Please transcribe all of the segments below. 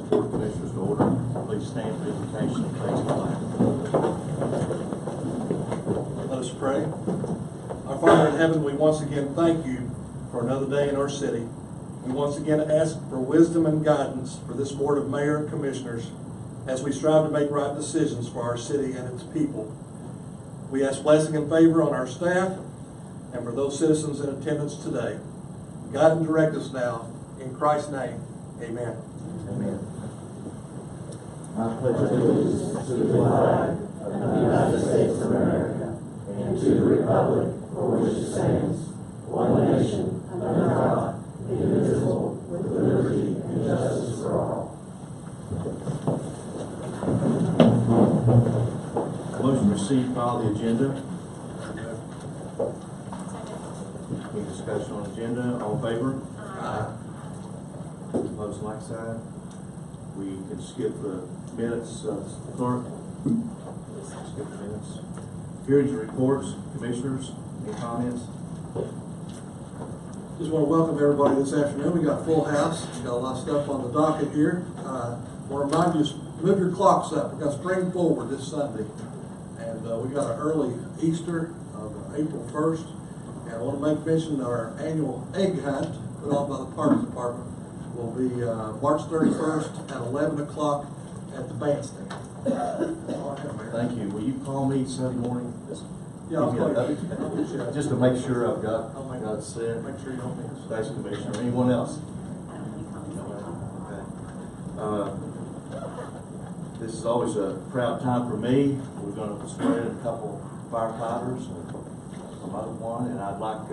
Commissioners to order. Please stand for invocation and face the flag. Let us pray. Our Father in heaven, we once again thank you for another day in our city. We once again ask for wisdom and guidance for this board of mayor and commissioners as we strive to make right decisions for our city and its people. We ask blessing and favor on our staff and for those citizens in attendance today. Guide and direct us now. In Christ's name, amen. Amen. I pledge allegiance to the flag of the United States of America and to the republic for which it stands, one nation, under God, indivisible, with liberty and justice for all. Motion received, file the agenda. Any discussion on the agenda? All in favor? Aye. Opposed, like sign. We can skip the minutes, clerk. Skip the minutes. Hearings and reports, commissioners, any comments? Just want to welcome everybody this afternoon. We got a full house. We got a lot of stuff on the docket here. I want to remind you, just move your clocks up. We got spring forward this Sunday. And we got an early Easter of April 1st. And I want to make mention that our annual egg hunt put on by the Parks Department will be March 31st at 11 o'clock at the bandstand. Thank you. Will you call me Sunday morning? Yeah, I'll call you. Just to make sure I've got I'll set. make sure you don't miss. Thanks, Commissioner. Anyone else? Okay. This is always a proud time for me. We're going to swear in a couple firefighters and another one, and I'd like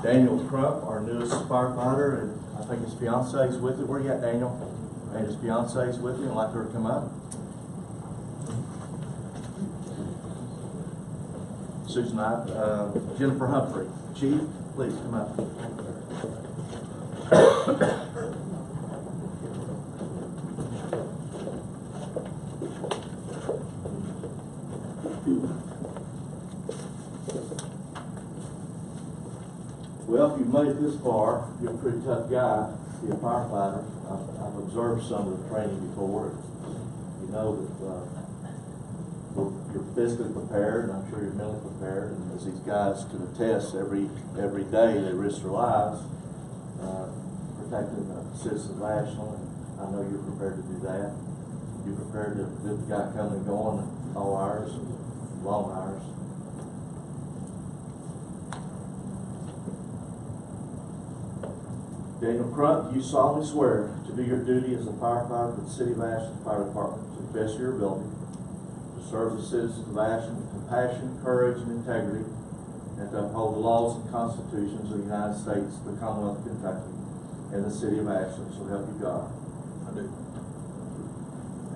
Daniel Krupp, our newest firefighter, and I think his fiance is with it. Where you at, Daniel? And his fiance is with you. I'd like her to come up. Susan, Jennifer Humphrey. Chief, please come up. Well, if you've made it this far, you're a pretty tough guy to be a firefighter. I've observed some of the training before. You know that you're physically prepared, and I'm sure you're mentally prepared. And as these guys can attest, every day they risk their lives protecting the citizens of Ashland. And I know you're prepared to do that. You're prepared to be the guy coming and going at all hours, long hours. Daniel Krupp, you solemnly swear to do your duty as a firefighter for the City of Ashland Fire Department to the best of your ability, to serve the citizens of Ashland with compassion, courage, and integrity, and to uphold the laws and constitutions of the United States, the Commonwealth of Kentucky, and the City of Ashland. So help you God. I do.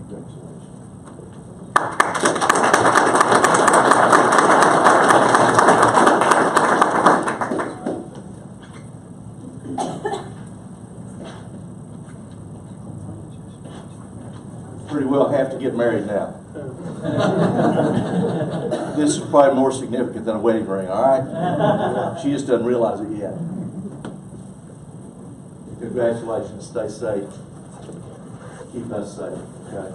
Congratulations. Pretty well have to get married now. This is probably more significant than a wedding ring, all right? She just doesn't realize it yet. Congratulations. Stay safe. Keep us safe, okay?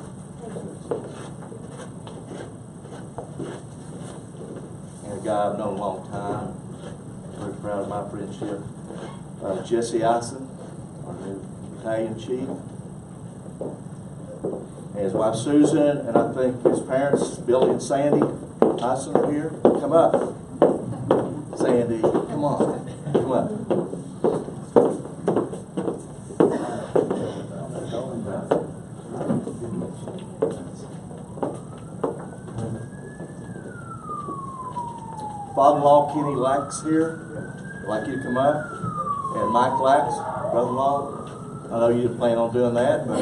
And a guy I've known a long time. Very proud of my friendship. Jesse Eisen, our new battalion chief. And his wife Susan, and I think his parents, Billy and Sandy Eisen, are here. Come up. Sandy, come on. Come up. Father-in-law Kenny Lax here. I'd like you to come up. And Mike Lax, brother-in-law. I know you didn't plan on doing that, but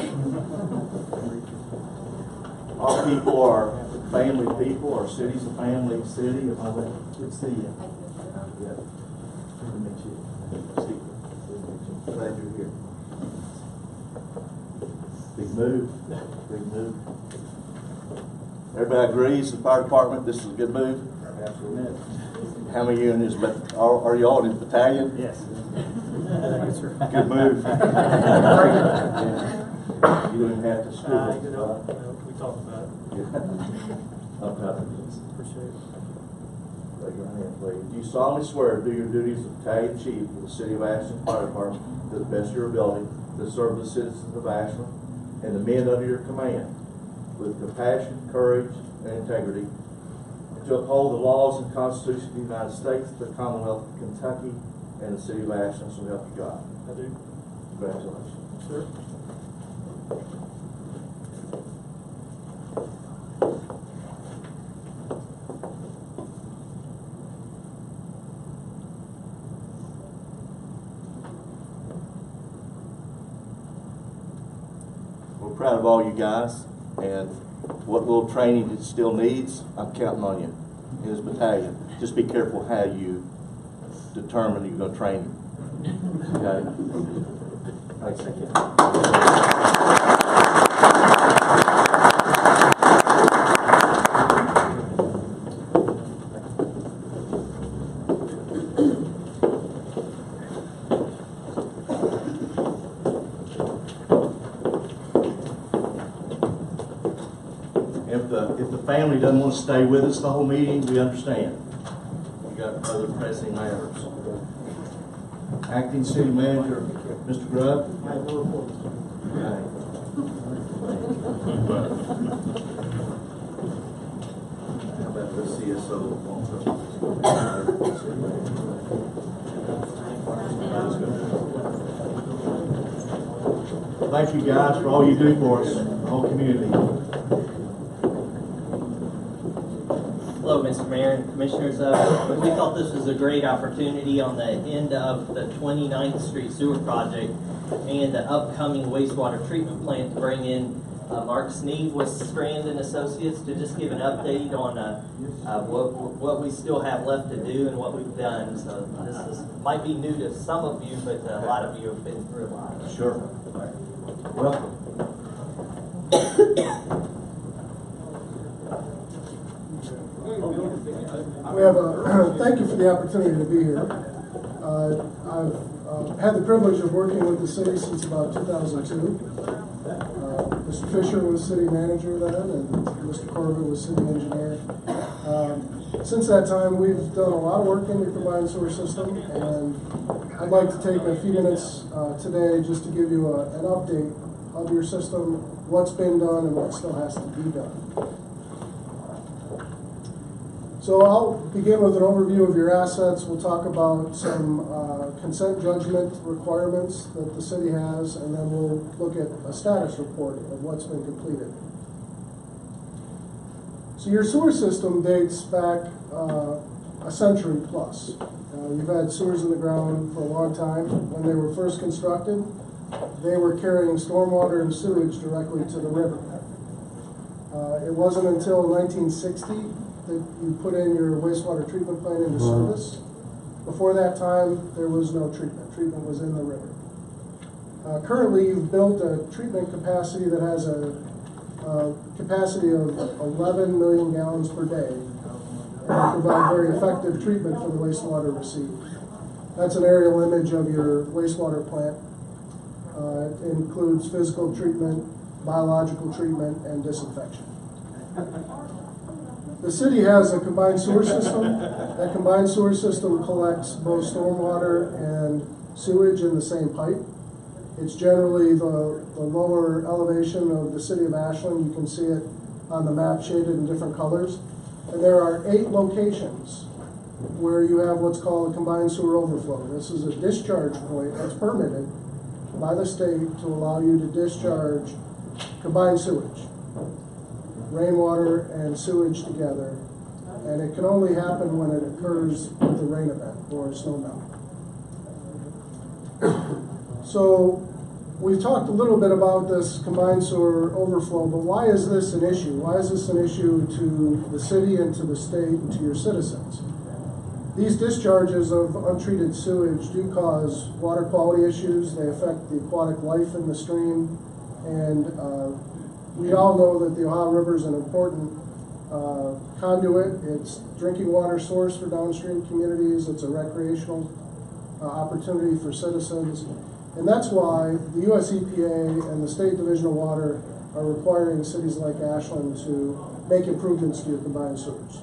our people are family people. Our city's a family city. Good to see you. Good to meet you. Glad you're here. Big move. Big move. Everybody agrees, the fire department, this is a good move? Absolutely. How many of you in this, are you all in this battalion? Yes. Good move. Yeah. You don't even have to school. We talked about it. I'm proud of you. Appreciate it. Raise your hand, please. Do you solemnly swear to do your duties as battalion chief of the City of Ashland Fire Department to the best of your ability, to serve the citizens of Ashland and the men under your command with compassion, courage, and integrity, and to uphold the laws and Constitution of the United States, the Commonwealth of Kentucky, and the City of Ashland, so help you God? I do. Congratulations. Sure. We're proud of all you guys, and what little training it still needs, I'm counting on you in this battalion. Just be careful how you determine you're going to train them. Okay? Thanks. If the family doesn't want to stay with us the whole meeting, we understand. We got other pressing matters. Acting City Manager, Mr. Grubb. I have no report. Okay. How about the CSO? Thank you guys for all you do for us, the whole community. Hello, Mr. Mayor and Commissioners. We thought this was a great opportunity on the end of the 29th Street Sewer Project and the upcoming wastewater treatment plant to bring in Mark Sneeve with Strand and Associates to just give an update on what we still have left to do and what we've done. So this might be new to some of you, but a lot of you have been through a lot. Sure. Welcome. We have thank you for the opportunity to be here. I've had the privilege of working with the city since about 2002. Mr. Fisher was city manager then, and Mr. Corbett was city engineer. Since that time, we've done a lot of work in the combined sewer system, and I'd like to take a few minutes today just to give you an update of your system, what's been done and what still has to be done. So I'll begin with an overview of your assets. We'll talk about some consent judgment requirements that the city has, and then we'll look at a status report of what's been completed. So your sewer system dates back a century plus. You've had sewers in the ground for a long time. When they were first constructed, they were carrying stormwater and sewage directly to the river. It wasn't until 1960 that you put in your wastewater treatment plant into service. Before that time, there was no treatment. Treatment was in the river. Currently, you've built a treatment capacity that has a capacity of 11 million gallons per day and provide very effective treatment for the wastewater received. That's an aerial image of your wastewater plant. It includes physical treatment, biological treatment, and disinfection. The city has a combined sewer system. That combined sewer system collects both stormwater and sewage in the same pipe. It's generally the lower elevation of the city of Ashland. You can see it on the map shaded in different colors. And there are 8 locations where you have what's called a combined sewer overflow. This is a discharge point that's permitted by the state to allow you to discharge combined sewage, rainwater and sewage together, and it can only happen when it occurs with a rain event or a snow melt. So we've talked a little bit about this combined sewer overflow, but why is this an issue? Why is this an issue to the city and to the state and to your citizens? These discharges of untreated sewage do cause water quality issues. They affect the aquatic life in the stream, and we all know that the Ohio River is an important conduit. It's drinking water source for downstream communities. It's a recreational opportunity for citizens. And that's why the US EPA and the State Division of Water are requiring cities like Ashland to make improvements to your combined sewers.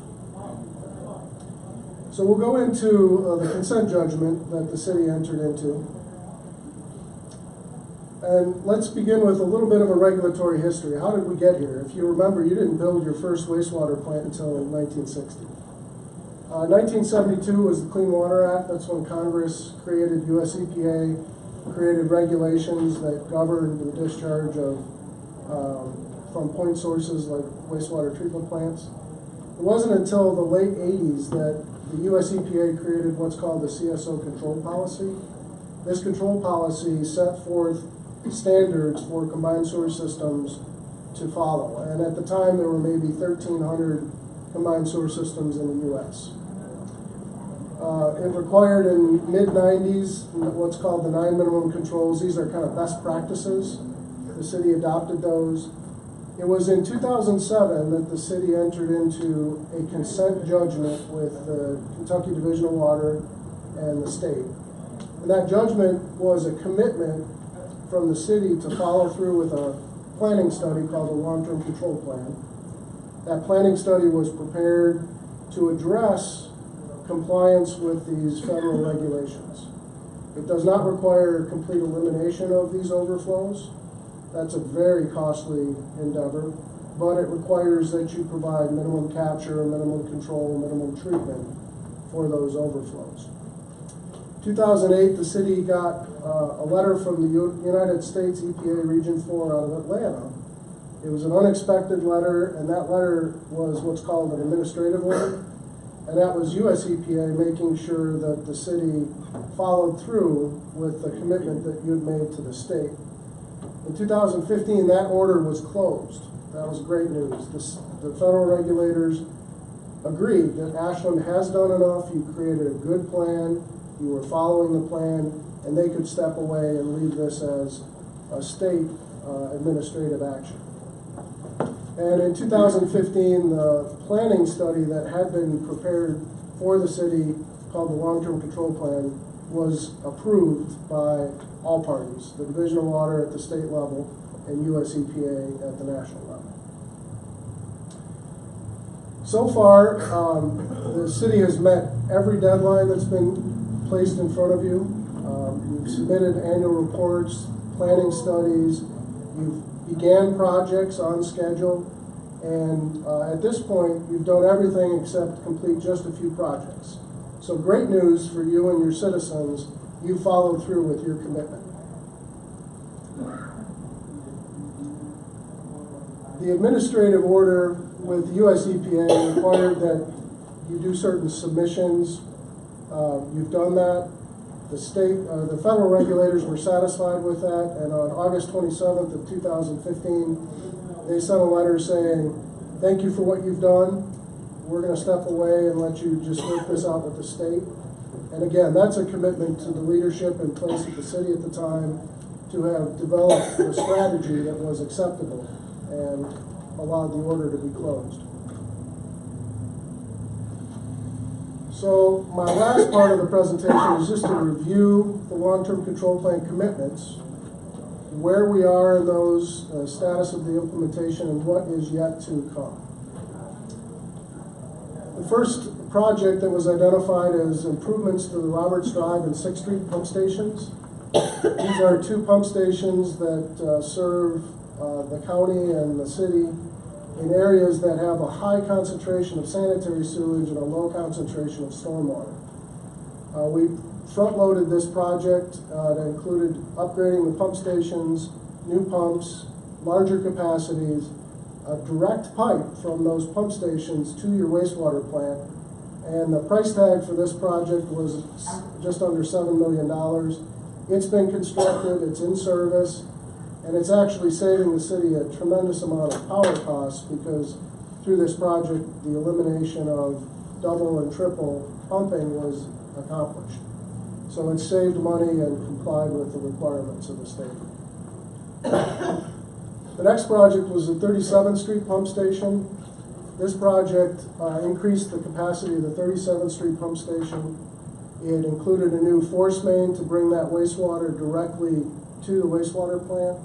So we'll go into the consent judgment that the city entered into. And let's begin with a little bit of a regulatory history. How did we get here? If you remember, you didn't build your first wastewater plant until 1960. 1972 was the Clean Water Act. That's when Congress created US EPA, created regulations that governed the discharge of from point sources like wastewater treatment plants. It wasn't until the late 80s that the US EPA created what's called the CSO control policy. This control policy set forth standards for combined sewer systems to follow. And at the time, there were maybe 1,300 combined sewer systems in the US. It required in mid-90s what's called the 9 minimum controls. These are kind of best practices. The city adopted those. It was in 2007 that the city entered into a consent judgment with the Kentucky Division of Water and the state. And that judgment was a commitment from the city to follow through with a planning study called the Long-Term Control Plan. That planning study was prepared to address compliance with these federal regulations. It does not require complete elimination of these overflows. That's a very costly endeavor, but it requires that you provide minimum capture, minimum control, minimum treatment for those overflows. 2008, the city got a letter from the United States EPA Region 4 out of Atlanta. It was an unexpected letter, and that letter was what's called an administrative order. And that was US EPA making sure that the city followed through with the commitment that you had made to the state. In 2015, that order was closed. That was great news. The federal regulators agreed that Ashland has done enough. You created a good plan. You were following the plan, and they could step away and leave this as a state administrative action. And in 2015, the planning study that had been prepared for the city, called the Long-Term Control Plan, was approved by all parties, the Division of Water at the state level and US EPA at the national level. So far, the city has met every deadline that's been placed in front of you. You've submitted annual reports, planning studies, you've began projects on schedule, and at this point, you've done everything except complete just a few projects. So great news for you and your citizens, you followed through with your commitment. The administrative order with the US EPA required that you do certain submissions. You've done that. The federal regulators were satisfied with that, and on August 27th of 2015, they sent a letter saying, thank you for what you've done. We're going to step away and let you just work this out with the state. And again, that's a commitment to the leadership in place at the city at the time to have developed a strategy that was acceptable and allowed the order to be closed. So my last part of the presentation is just to review the long-term control plan commitments, where we are in those, status of the implementation, and what is yet to come. The first project that was identified as improvements to the Roberts Drive and 6th Street pump stations. These are two pump stations that serve the county and the city in areas that have a high concentration of sanitary sewage and a low concentration of stormwater. We front-loaded this project that included upgrading the pump stations, new pumps, larger capacities, a direct pipe from those pump stations to your wastewater plant. And the price tag for this project was just under $7 million. It's been constructed, it's in service, and it's actually saving the city a tremendous amount of power costs because through this project, the elimination of double and triple pumping was accomplished. So it saved money and complied with the requirements of the state. The next project was the 37th Street pump station. This project increased the capacity of the 37th Street pump station It included a new force main to bring that wastewater directly to the wastewater plant,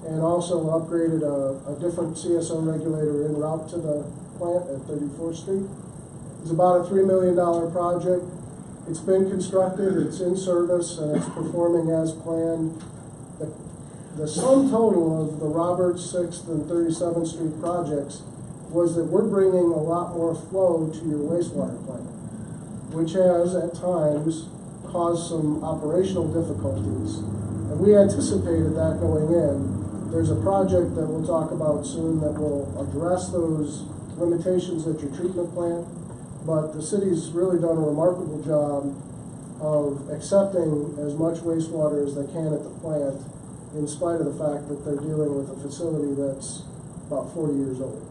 and also upgraded a different CSO regulator en route to the plant at 34th Street. It's about a $3 million project. It's been constructed, it's in service, and it's performing as planned. The sum total of the Roberts, 6th, and 37th Street projects was that we're bringing a lot more flow to your wastewater plant, which has at times caused some operational difficulties. And we anticipated that going in. There's a project that we'll talk about soon that will address those limitations at your treatment plant, but the city's really done a remarkable job of accepting as much wastewater as they can at the plant, in spite of the fact that they're dealing with a facility that's about 40 years old.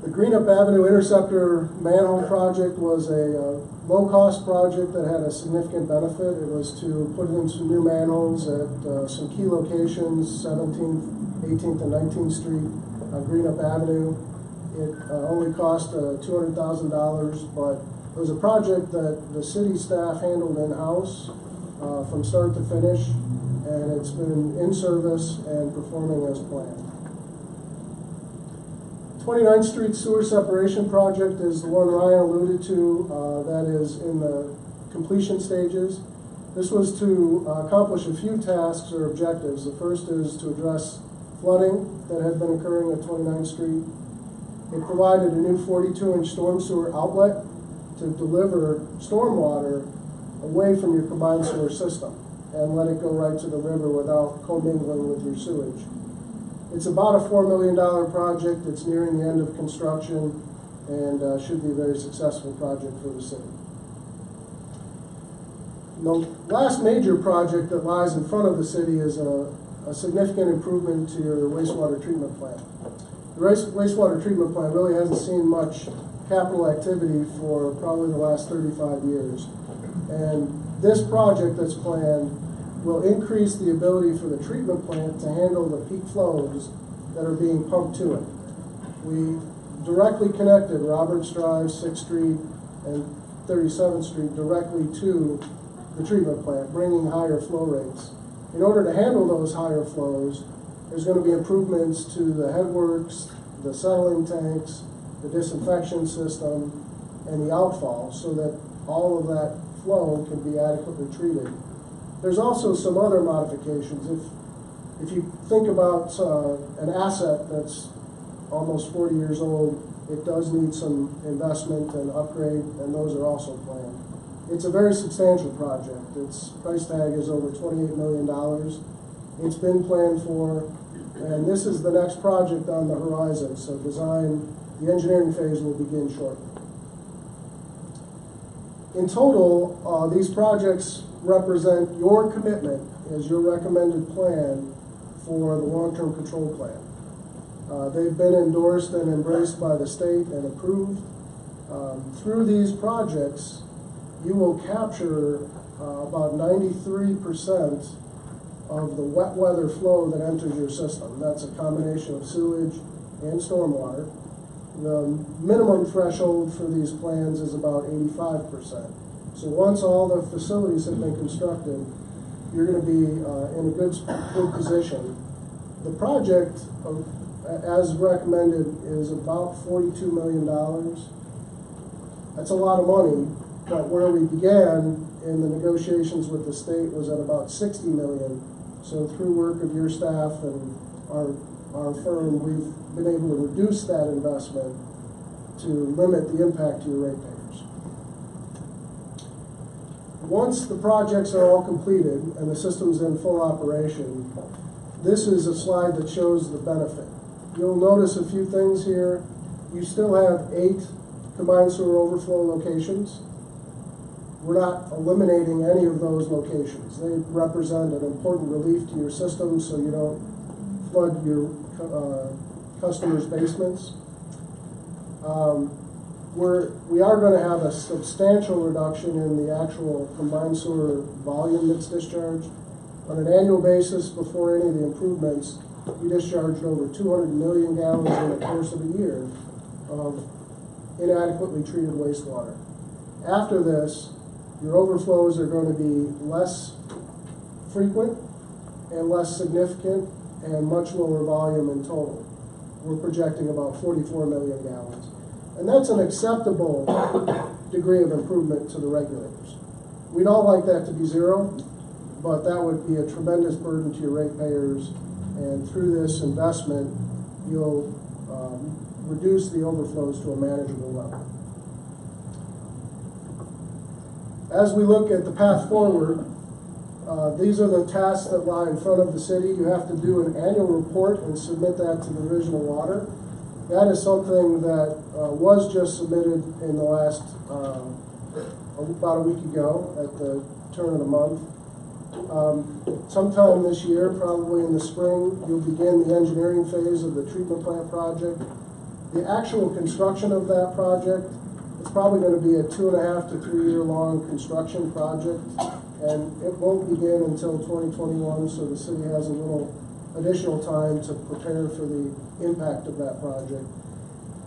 The Greenup Avenue Interceptor manhole project was a low-cost project that had a significant benefit. It was to put in some new manholes at some key locations, 17th, 18th, and 19th Street on Greenup Avenue. It only cost $200,000, but it was a project that the city staff handled in-house from start to finish, and it's been in service and performing as planned. 29th Street Sewer Separation Project is the one Ryan alluded to that is in the completion stages. This was to accomplish a few tasks or objectives. The first is to address flooding that had been occurring at 29th Street. It provided a new 42-inch storm sewer outlet to deliver stormwater away from your combined sewer system and let it go right to the river without commingling with your sewage. It's about a $4 million project. It's nearing the end of construction and should be a very successful project for the city. The last major project that lies in front of the city is a significant improvement to your wastewater treatment plant. The wastewater treatment plant really hasn't seen much capital activity for probably the last 35 years. And this project that's planned will increase the ability for the treatment plant to handle the peak flows that are being pumped to it. We directly connected Roberts Drive, 6th Street, and 37th Street directly to the treatment plant, bringing higher flow rates. In order to handle those higher flows, there's going to be improvements to the headworks, the settling tanks, the disinfection system, and the outfall, so that all of that flow can be adequately treated. There's also some other modifications. If you think about an asset that's almost 40 years old, it does need some investment and upgrade, and those are also planned. It's a very substantial project. Its price tag is over $28 million. It's been planned for, and this is the next project on the horizon, so the engineering phase will begin shortly. In total, these projects represent your commitment as your recommended plan for the long-term control plan. They've been endorsed and embraced by the state and approved. Through these projects, you will capture about 93% of the wet weather flow that enters your system. That's a combination of sewage and stormwater. The minimum threshold for these plans is about 85%. So once all the facilities have been constructed, you're going to be in a good position. The project, as recommended, is about $42 million. That's a lot of money, but where we began in the negotiations with the state was at about $60 million. So through work of your staff and our firm, we've been able to reduce that investment to limit the impact to your ratepayers. Once the projects are all completed and the system's in full operation, this is a slide that shows the benefit. You'll notice a few things here. You still have 8 combined sewer overflow locations. We're not eliminating any of those locations. They represent an important relief to your system so you don't flood your customers' basements. We are going to have a substantial reduction in the actual combined sewer volume that's discharged. On an annual basis, before any of the improvements, we discharged over 200 million gallons in the course of a year of inadequately treated wastewater. After this, your overflows are going to be less frequent and less significant and much lower volume in total. We're projecting about 44 million gallons. And that's an acceptable degree of improvement to the regulators. We'd all like that to be zero, but that would be a tremendous burden to your ratepayers. And through this investment, you'll reduce the overflows to a manageable level. As we look at the path forward, these are the tasks that lie in front of the city. You have to do an annual report and submit that to the Division of Water. That is something that was just submitted in the last, about a week ago at the turn of the month. Sometime this year, probably in the spring, you'll begin the engineering phase of the treatment plant project. The actual construction of that project, it's probably going to be a 2.5 to 3 year long construction project, and it won't begin until 2021, so the city has a little additional time to prepare for the impact of that project.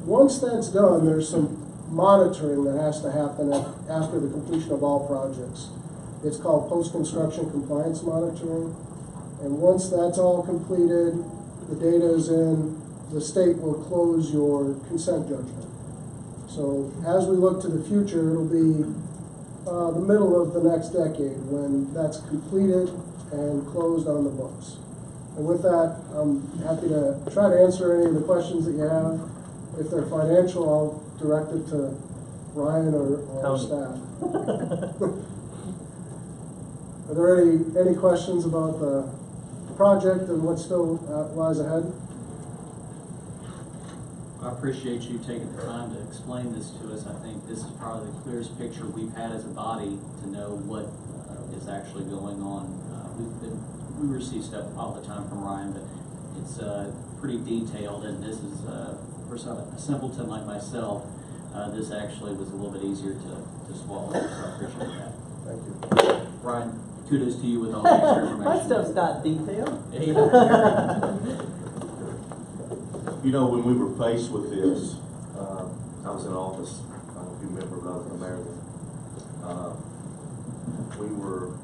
Once that's done, there's some monitoring that has to happen after the completion of all projects. It's called post-construction compliance monitoring, and once that's all completed, the data is in, the state will close your consent judgment. So as we look to the future, it'll be the middle of the next decade when that's completed and closed on the books. And with that, I'm happy to try to answer any of the questions that you have. If they're financial, I'll direct it to Ryan or staff. Are there any questions about the project and what still lies ahead? I appreciate you taking the time to explain this to us. I think this is probably the clearest picture we've had as a body to know what is actually going on. We receive stuff all the time from Ryan, but it's pretty detailed, and this is, for a simpleton like myself, this actually was a little bit easier to swallow, so I appreciate that. Thank you. Ryan, kudos to you with all the extra information. My stuff's not detailed. You know, when we were faced with this, I was in office, I don't know if you remember, but I was in America. We were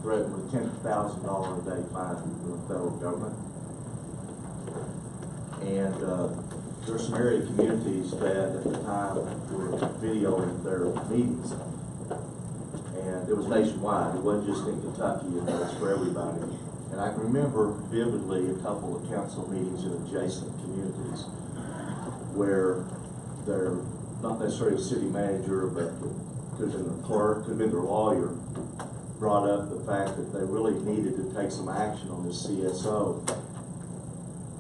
threatened with $10,000 a day fine from the federal government. And there's some area communities that at the time were videoing their meetings. And it was nationwide, it wasn't just in Kentucky, it was for everybody. And I can remember vividly a couple of council meetings in adjacent communities where they're not necessarily a city manager, but could have been the clerk, could have been their lawyer, brought up the fact that they really needed to take some action on this CSO.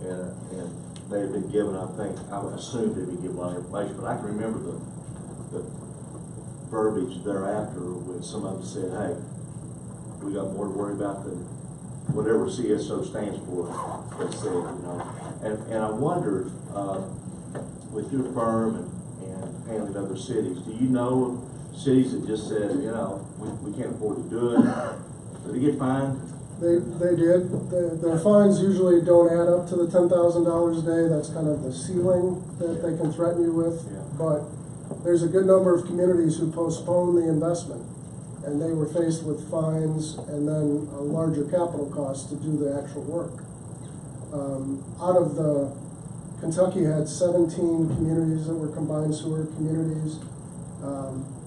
And they had been given, I think, I would assume they'd be given a lot of information, but I can remember the verbiage thereafter when some of them said, hey, we got more to worry about than whatever CSO stands for, they said, you know. And I wondered, with your firm and handling other cities, do you know of cities that just said, you know, we can't afford to do it? Did they get fined? They did. Their fines usually don't add up to the $10,000 a day. That's kind of the ceiling that they can threaten you with. Yeah. But there's a good number of communities who postponed the investment, and they were faced with fines and then a larger capital cost to do the actual work. Out of the, Kentucky had 17 communities that were combined sewer communities.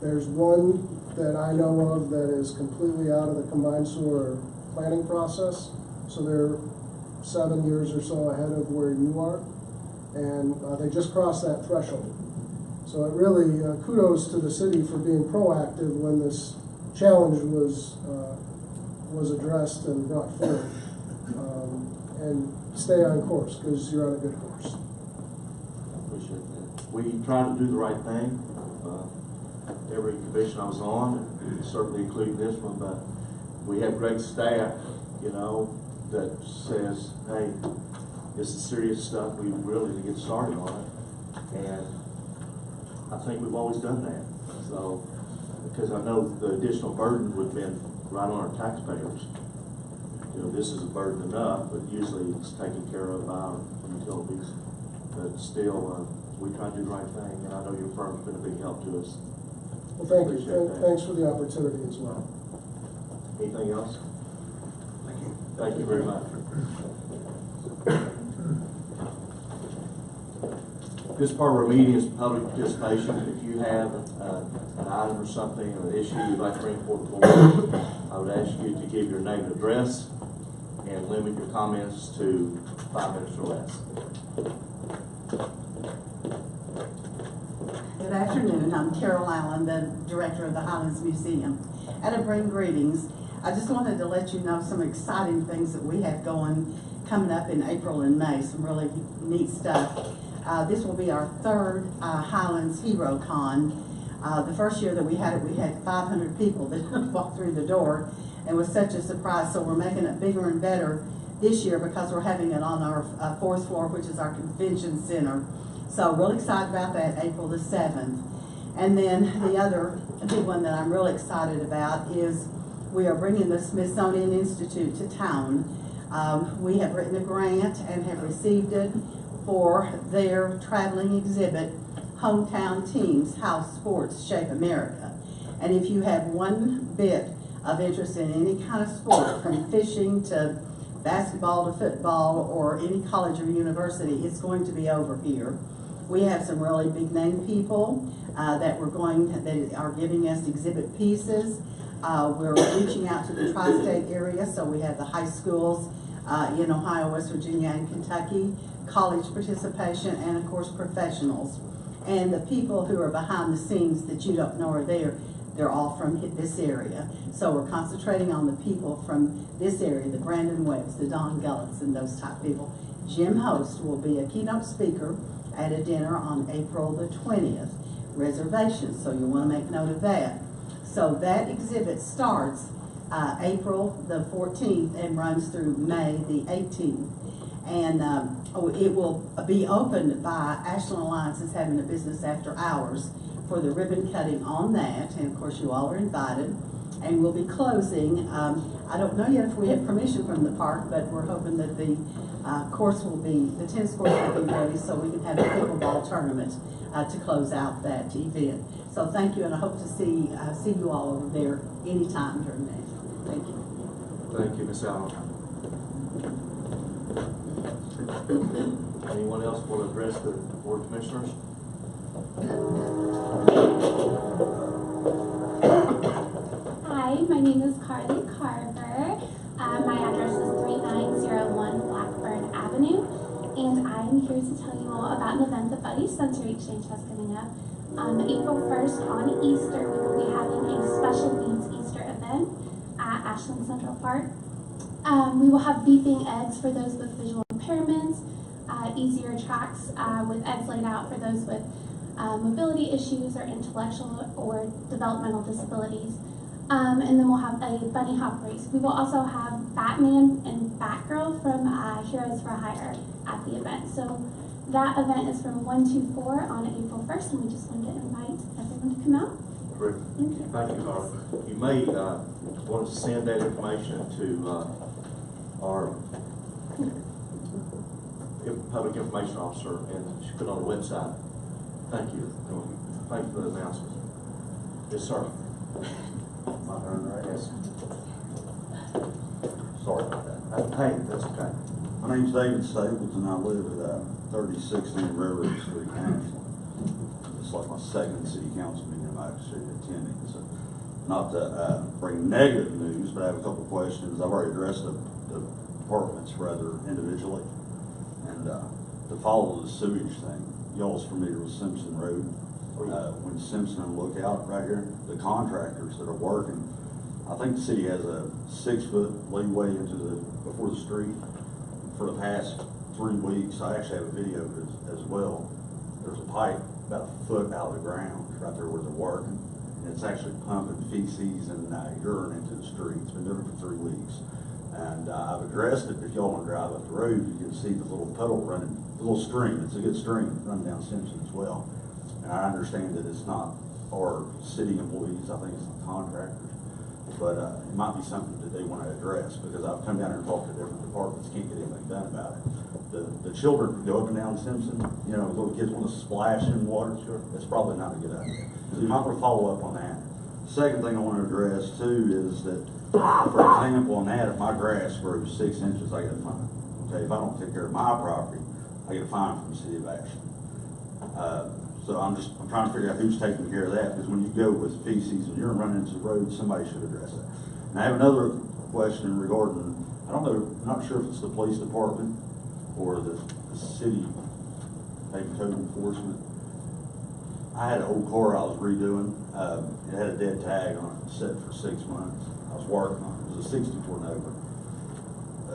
There's one that I know of that is completely out of the combined sewer planning process, so they're 7 years or so ahead of where you are, and they just crossed that threshold. So it really, kudos to the city for being proactive when this challenge was addressed and brought forward, and stay on course, because you're on a good course. Appreciate that. We tried to do the right thing. Every commission I was on, certainly including this one, but we have great staff, you know, that says, hey, this is serious stuff. We really need to get started on it. And I think we've always done that. So, because I know the additional burden would have been right on our taxpayers. You know, this is a burden enough, but usually it's taken care of by our utilities. But still, we try to do the right thing, and I know your firm's been a big help to us. Well, thank you. Appreciate that. Thanks for the opportunity as well. Anything else? Thank you. Thank you very much. This part of our meeting is public participation. If you have an item or something, or an issue you'd like to bring forward the board, I would ask you to give your name and address and limit your comments to 5 minutes or less. Good afternoon. I'm Carol Allen, the director of the Highlands Museum. And I bring greetings. I just wanted to let you know some exciting things that we have coming up in April and May, some really neat stuff. This will be our third Highlands Hero Con. The first year that we had it, we had 500 people that walked through the door. It was such a surprise, so we're making it bigger and better this year because we're having it on our 4th floor, which is our convention center. So real excited about that, April the 7th. And then the other big one that I'm really excited about is we are bringing the Smithsonian Institute to town. We have written a grant and have received it for their traveling exhibit, Hometown Teams, How Sports Shape America. And if you have one bit of interest in any kind of sport, from fishing to basketball to football or any college or university, it's going to be over here. We have some really big name people that are giving us exhibit pieces. We're reaching out to the tri-state area, so we have the high schools in Ohio, West Virginia, and Kentucky, college participation, and of course professionals. And the people who are behind the scenes that you don't know are there, they're all from this area. So we're concentrating on the people from this area, the Brandon Webbs, the Don Gullets, and those type people. Jim Host will be a keynote speaker at a dinner on April the 20th. Reservations, so you'll want to make note of that. So that exhibit starts April the 14th and runs through May the 18th. And it will be opened by Ashland Alliance is having a business after hours for the ribbon cutting on that. And of course you all are invited. And we'll be closing. I don't know yet if we have permission from the park, but we're hoping that the tennis course will be ready so we can have a pickleball tournament to close out that event. So thank you, and I hope to see you all over there anytime during that. Thank you. Thank you, Ms. Allen. Anyone else want to address the board of commissioners? Hi, my name is Carly Carver. My address is 3901 Blackburn Avenue, and I'm here to tell you all about an event that Buddy's Sensory Exchange has coming up. April 1st on Easter, we will be having a special needs Easter event at Ashland Central Park. We will have beeping eggs for those with visual impairments, easier tracks with eggs laid out for those with mobility issues or intellectual or developmental disabilities. And then we'll have a bunny hop race. We will also have Batman and Batgirl from Heroes for Hire at the event. So that event is from 1 to 4 on April 1st, and we just wanted to invite everyone to come out. Great. Thank you, Carly. You may want to send that information to our public information officer, and she put it on the website. Thank you. Thank you for the announcement. Yes, sir. My turn, right? Yes. Sorry about that. Hey, that's okay. My name's David Staples, and I live at 3060 Railroad Street, Ashland. It's like my second city council meeting I'm actually attending. So, not to bring negative news, but I have a couple questions. I've already addressed the departments rather individually. And to follow the sewage thing, y'all's familiar with Simpson Road. When Simpson and Lookout right here, the contractors that are working, I think the city has a 6-foot leeway before the street. For the past 3 weeks, I actually have a video as well. There's a pipe about a foot out of the ground right there where they're working. And it's actually pumping feces and urine into the street. It's been doing it for 3 weeks. And I've addressed it. If y'all want to drive up the road, you can see the little puddle running, the little stream. It's a good stream running down Simpson as well. And I understand that it's not our city employees. I think it's the contractors. But it might be something that they want to address, because I've come down here and talked to different departments, can't get anything done about it. the children go up and down Simpson, you know, little kids want to splash in water, sure, that's probably not a good idea. So you might want to follow up on that. Second thing I want to address too is that, for example, on that, if my grass grows 6 inches, I get a fine. Okay, if I don't take care of my property, I get a fine from the city of Ashland. So I'm trying to figure out who's taking care of that, because when you go with feces and you're running into the road, somebody should address that. And I have another question regarding, I don't know, I'm not sure if it's the police department or the city, maybe code enforcement. I had an old car I was redoing. It had a dead tag on it, set for 6 months. I was working on it. It was a 64 Nova.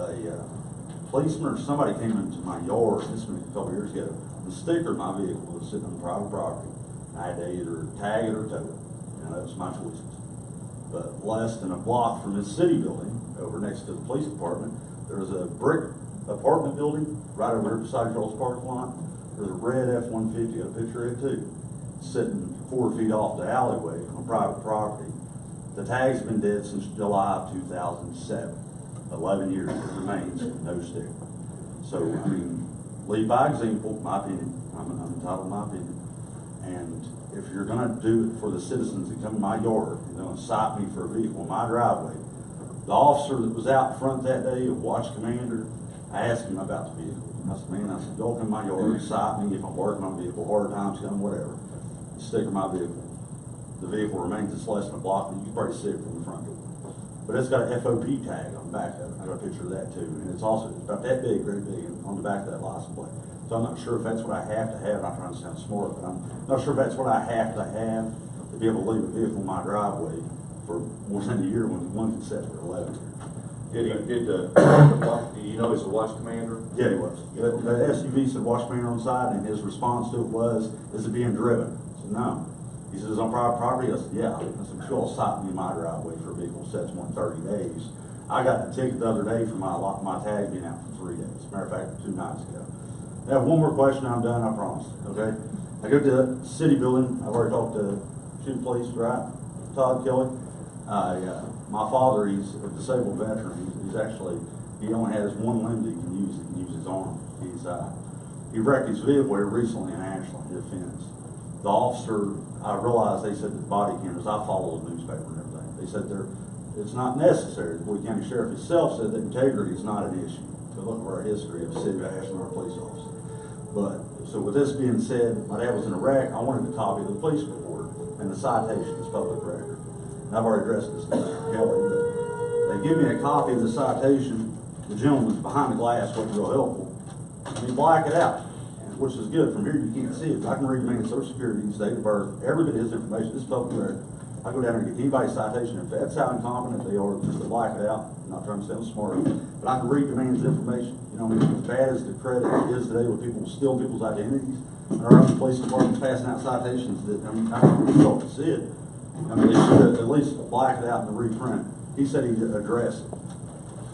A policeman or somebody came into my yard, this was a couple years ago. The sticker of my vehicle was sitting on private property. I had to either tag it or tow it. You know, that was my choices. But less than a block from this city building, over next to the police department, there was a brick apartment building right over here beside Charles parking lot. There's a red F-150, got a picture of it too, sitting 4 feet off the alleyway on private property. The tag's been dead since July of 2007. 11 years it remains, no sticker. So, I mean, lead by example, my opinion. I'm entitled to my opinion. And if you're gonna do it for the citizens that come to my yard, and they're gonna cite me for a vehicle in my driveway, the officer that was out front that day, a watch commander, I asked him about the vehicle. I said, man, y'all come to my yard and cite me if I'm working on a vehicle, hard times come, whatever. Sticker my vehicle. The vehicle remains, it's less than a block, and you can probably see it from the front door. But it's got a FOP tag on the back of it. I got a picture of that too. And it's also about that big, very big, on the back of that license plate. So I'm not sure if that's what I have to have. I'm not trying to sound smart, but I'm not sure if that's what I have to have to be able to leave a vehicle in my driveway for more than a year when one can set for 11 years. You know he's a watch commander? Yeah, he was. The SUV said watch commander on the side, and his response to it was, is it being driven? I said, no. He says, on private property? I said, yeah. I said, sure, I'll cite me in my driveway for a vehicle sets more than 30 days. I got a ticket the other day for my tag being out for 3 days. Matter of fact, 2 nights ago. I have one more question, I'm done, I promise, okay? I go to the city building, I've already talked to chief police, right? Todd Kelly. My father, he's a disabled veteran. He's actually, he only has one limb that he can use his arm. He wrecked his vehicle here recently in Ashland, hit a fence. The officer, I realized they said that body cameras, I follow the newspaper and everything. They said it's not necessary. The Bowie County Sheriff himself said that integrity is not an issue. So look at our history of the city of Ashland, our police officer. But, so with this being said, my dad was in a wreck. I wanted a copy of the police report and the citation is public record. And I've already addressed this to Mr. Kelly, but they give me a copy of the citation. The gentleman's behind the glass, wasn't real helpful. And he black it out, which is good. From here you can't see it. I can read the man's social security, his date of birth, every bit of his information. This is public record. I go down there and get anybody's citation. If that's how incompetent they are, just to black it out. I'm not trying to sound smart, but I can read the man's information. You know, I mean, as bad as the credit is today with people stealing people's identities, and our own police department's passing out citations that, I mean, I don't really know to see it. I mean, they should at least black it out in the reprint. He said he'd address it.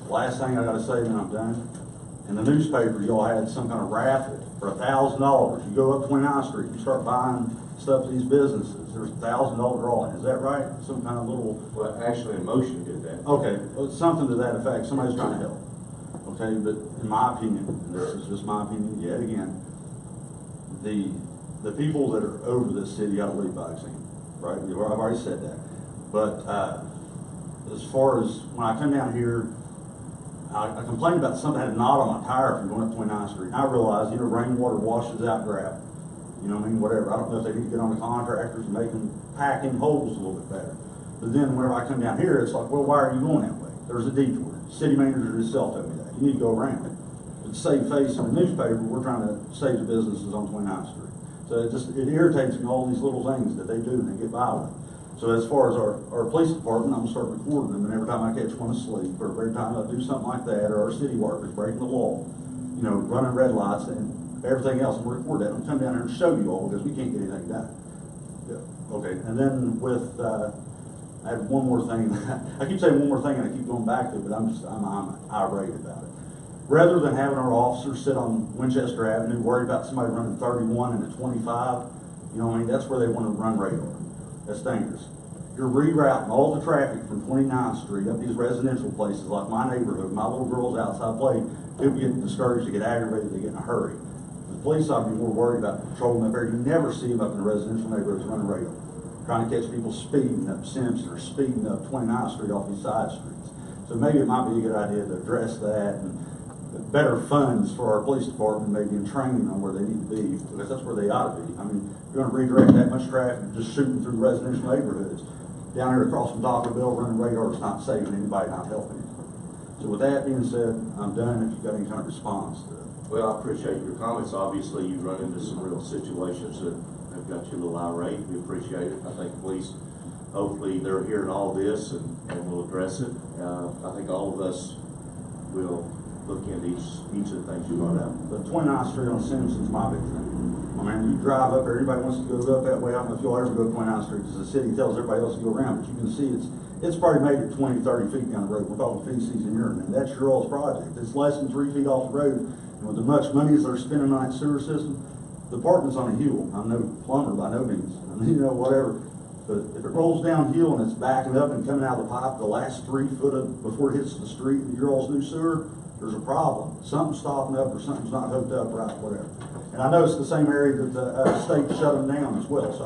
Last thing I gotta say, then I'm done. In the newspaper, y'all had some kind of raffle for $1,000. You go up 29th Street, you start buying stuff to these businesses. There's a $1,000 drawing. Is that right? Some kind of little. Well, actually, Motion did that. Okay, well, something to that effect. Somebody's trying to help. Okay, but in my opinion, and this is just my opinion yet again, the people that are over this city got to lead by example, right? I've already said that. But as far as when I come down here, I complained about something had a knot on my tire from going up 29th Street. And I realized, you know, rainwater washes out gravel. You know what I mean? Whatever. I don't know if they need to get on the contractors and make them pack in holes a little bit better. But then whenever I come down here, it's like, well, why are you going that way? There's a detour. City manager himself told me that. You need to go around it. To save face in the newspaper, we're trying to save the businesses on 29th Street. So it irritates me, all these little things that they do and they get by with. So as far as our police department, I'm gonna start recording them, and every time I catch one asleep, or every time I do something like that, or our city workers breaking the law, you know, running red lights and everything else, and we'll record that. I'll come down here and show you all, because we can't get anything done. Yeah. Okay, and then with, I had one more thing. I keep saying one more thing, and I keep going back to it, but I'm irate about it. Rather than having our officers sit on Winchester Avenue, worried about somebody running 31 and a 25, you know what I mean? That's where they want to run radar. That's dangerous. you're rerouting all the traffic from 29th Street up these residential places like my neighborhood. My little girl's outside playing. People get discouraged, they get aggravated, they get in a hurry. The police ought to be more worried about patrolling up there. You never see them up in the residential neighborhoods running radar, trying to catch people speeding up Simpson or speeding up 29th Street off these side streets. So maybe it might be a good idea to address that and better funds for our police department, maybe in training on where they need to be, because that's where they ought to be. I mean, you're going to redirect that much traffic just shooting through residential neighborhoods. Down here across from Taco Bell, running radar is not saving anybody, not helping anybody. So with that being said, I'm done. If you've got any kind of response to it. Well, I appreciate your comments. Obviously, you run into some real situations that have got you a little irate. We appreciate it. I think police, hopefully, they're hearing all this and will address it. I think all of us will look into each of the things you brought out. But 29th Street on Simpson's my big thing. I mean, you drive up there, everybody wants to go up that way. I don't know if you'll ever go to 29th Street because the city tells everybody else to go around, but you can see it's probably made it 20, 30 feet down the road. We're talking feces and urine, and that's your all's project. It's less than 3 feet off the road, and with as much money as they're spending on that sewer system, the apartment's on a hill. I'm no plumber by no means. I mean, you know, whatever. But if it rolls downhill and it's backing up and coming out of the pipe, the last 3 foot before it hits the street and your all's new sewer, there's a problem. Something's stopping up or something's not hooked up right, whatever. And I know it's the same area that the state shut them down as well. So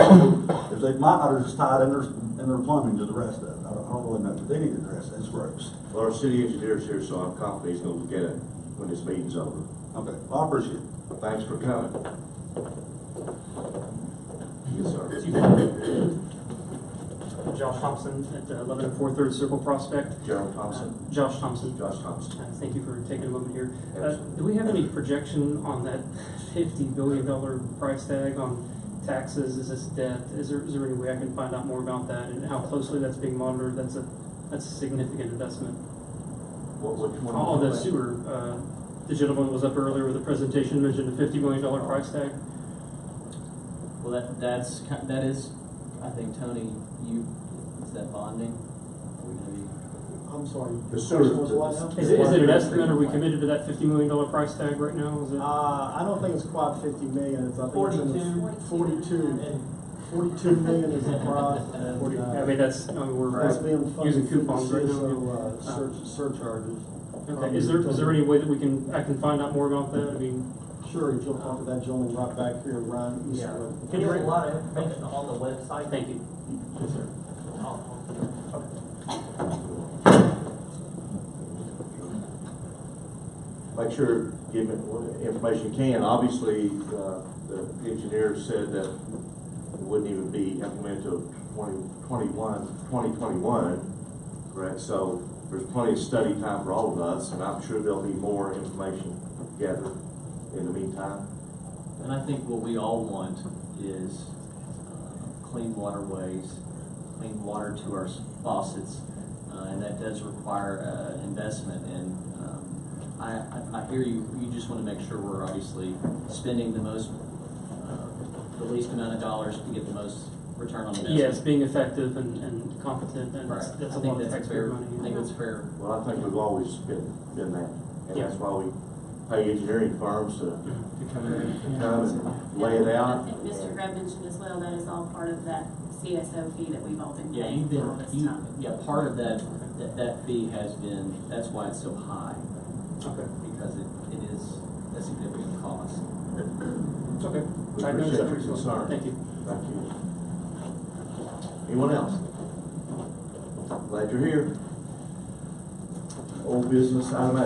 if they might not have just tied in their plumbing to the rest of it. I don't really know, but they need to address that. It's gross. Well, our city engineer's here, so I'm confident he's going to look at it when this meeting's over. Okay, well, I appreciate it. Thanks for coming. Yes, sir. Josh Thompson at 1104 Third Circle Prospect. Gerald Thompson. Josh Thompson. Josh Thompson. Thank you for taking a moment here. Absolutely. Do we have any projection on that $50 billion price tag on taxes? Is this debt? Is there any way I can find out more about that and how closely that's being monitored? That's a significant investment. Which one? On the sewer, the gentleman was up earlier with a presentation, mentioned a $50 million price tag. Well, that is, I think, Tony, is that bonding? Are we gonna be? I'm sorry. The sewer. Is it an estimate? Are we committed to that $50 million price tag right now? Is it? I don't think it's quite 50 million. It's, I think it's in the 42 million is the price. And, 40, I mean, that's, that's being funded using through coupons the right city, now. surcharges. Okay, is there any way that I can find out more about that? I mean, Sure, if you'll talk to that gentleman right back here, Ryan Eastwood. Yeah. Can you bring a lot of information on the website? thank you. Yes, sir. Make sure, give it what information you can. Obviously, the engineer said that it wouldn't even be implemented until 2021, correct? So there's plenty of study time for all of us, and I'm sure there'll be more information gathered in the meantime. And I think what we all want is clean waterways, clean water to our faucets, and that does require investment. And I hear you. You just want to make sure we're obviously spending the the least amount of dollars to get the most return on investment. Yes, being effective and competent, and Right. that's I a think lot of that's taxpayer fair. money. I think it's fair. Well, I think we've always been that, and Yeah. that's why we pay engineering firms to Become very- come and lay it out. I think Mr. Greb mentioned as well, that is all part of that CSO fee that we've all been Yeah, paying for all this time. part of that fee has been, that's why it's so high, Okay. because it is a significant cost. Okay. We I noticed appreciate that your recently. concern. Thank you. Thank you. Anyone else? Glad you're here. Old business, item A.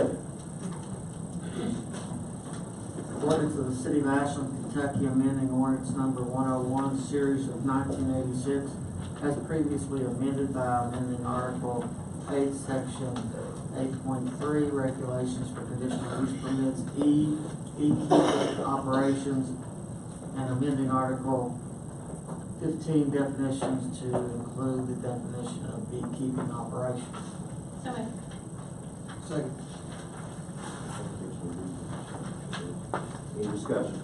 Ordinance of the City of Ashland, Kentucky, amending ordinance number 101, series of 1986, as previously amended by amending Article 8, Section 8.3, regulations for conditional use permits, beekeeping operations, and amending Article 15, definitions to include the definition of beekeeping operations. So moved. Second. Any discussion?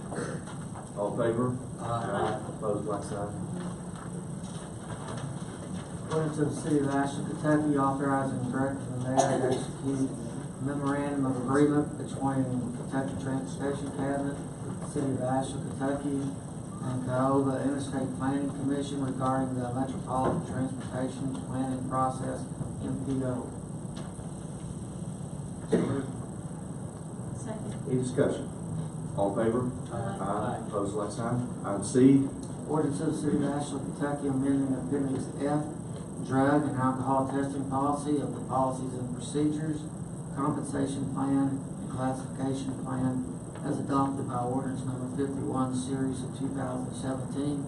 All in favor? Aye. Opposed, like sign. Ordinance of the City of Ashland, Kentucky, authorizing and directing the mayor to execute a memorandum of agreement between Kentucky Transportation Cabinet, City of Ashland, Kentucky, And Cahoga Interstate Planning Commission regarding the Metropolitan Transportation Planning Process, MPO. Second. Any discussion? All in favor? Aye. Opposed, like sign. Item C, Ordinance of the City of Ashland, Kentucky, amending Appendix F, drug and alcohol testing policy of the policies and procedures, compensation plan, and classification plan as adopted by ordinance number 51, series of 2017,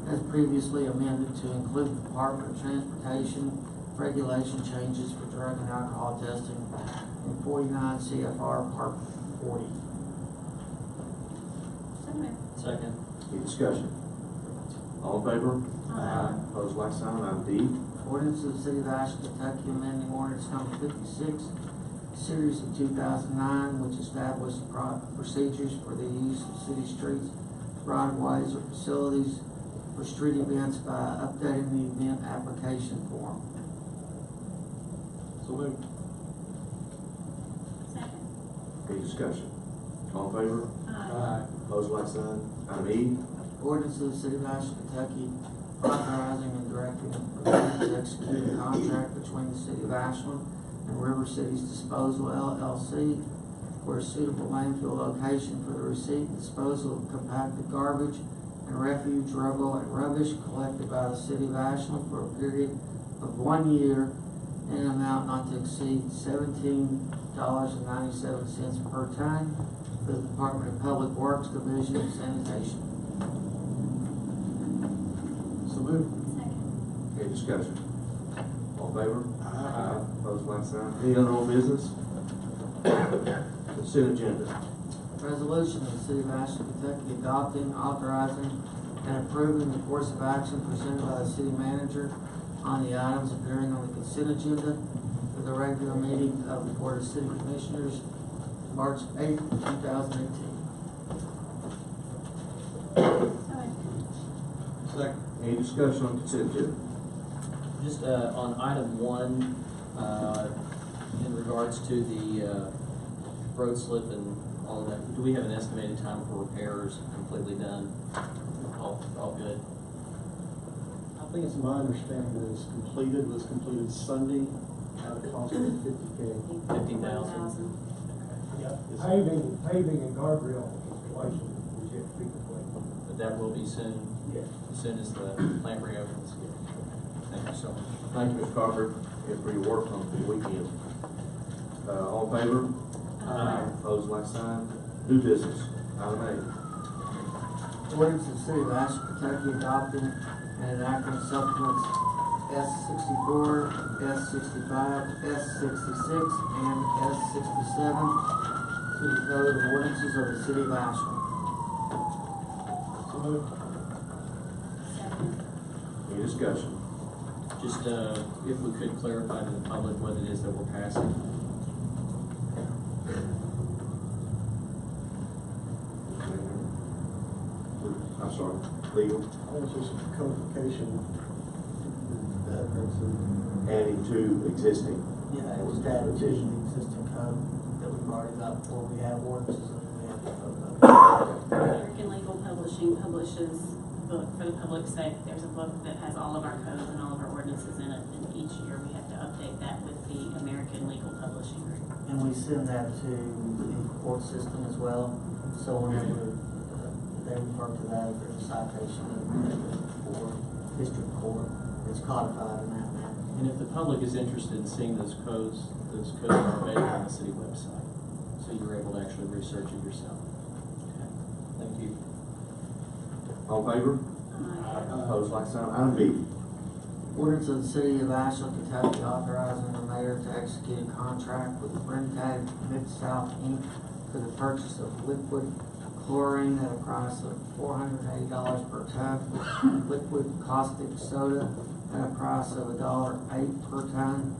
as previously amended to include the Department of Transportation regulation changes for drug and alcohol testing in 49 CFR Part 40. So moved. Second. any discussion? All in favor? Aye. Opposed, like sign. Item D, Ordinance of the City of Ashland, Kentucky, amending ordinance number 56, series of 2009, which established procedures for the use of city streets, right-of-ways, or facilities for street events by updating the event application form. So moved. Second. any discussion? All in favor? Aye. Opposed, like sign. Item E, Ordinance of the City of Ashland, Kentucky, authorizing and directing the mayor to execute a contract between the City of Ashland and River Cities Disposal LLC for a suitable landfill location for the receipt and disposal of compacted garbage and refuse, rubble, and rubbish collected by the City of Ashland for a period of 1 year in an amount not to exceed $17.97 per ton for the Department of Public Works Division of Sanitation. So moved. Second. any discussion? All in favor? Opposed, like sign. Any other old business? Consent agenda. Resolution of the City of Ashland, Kentucky adopting, authorizing, and approving the course of action presented by the city manager on the items appearing on the consent agenda for the regular meeting of the Board of City Commissioners, March 8, 2018. So moved. Second. Any discussion on consent agenda? Just on item 1, in regards to the road slip and all of that, do we have an estimated time for repairs completely done? All good? I think it's my understanding that it's completed, was completed Sunday, at a cost of $50,000. 50,000? Paving and guardrail installation is yet to be completed. But that will be soon, Yes. as soon as the plant reopens. Thank you so much. Thank you, Mr. Carter, and for your work on the weekend. All in favor? Aye. Opposed, like sign. New business. Item A. Ordinance of the City of Ashland, Kentucky adopting and enacting supplements S64, S65, S66, and S67 to the Code of Ordinances of the City of Ashland. So moved. Second. Any discussion? Just if we could clarify to the public what it is that we're passing. I'm sorry, legal, I think it's just a codification that adding to existing. Yeah, it was added to the existing code that we've already got before we have ordinances and we have to vote on. American Legal Publishing publishes a book for the public sake. There's a book that has all of our codes and all of our ordinances in it, and each year we have to update that with the American Legal Publishing Group. And we send that to the court system as well, so whenever they refer to that as a citation for district court, it's codified in that manner. And if the public is interested in seeing those codes are available on the city website. So you're able to actually research it yourself. Okay. Thank you. All in favor? Aye. Opposed, like sign. Item B. Ordinance of the City of Ashland, Kentucky authorizing the mayor to execute a contract with Brentag Mid-South Inc. for the purchase of liquid chlorine at a price of $480 per ton, liquid caustic soda at a price of $1.08 per ton,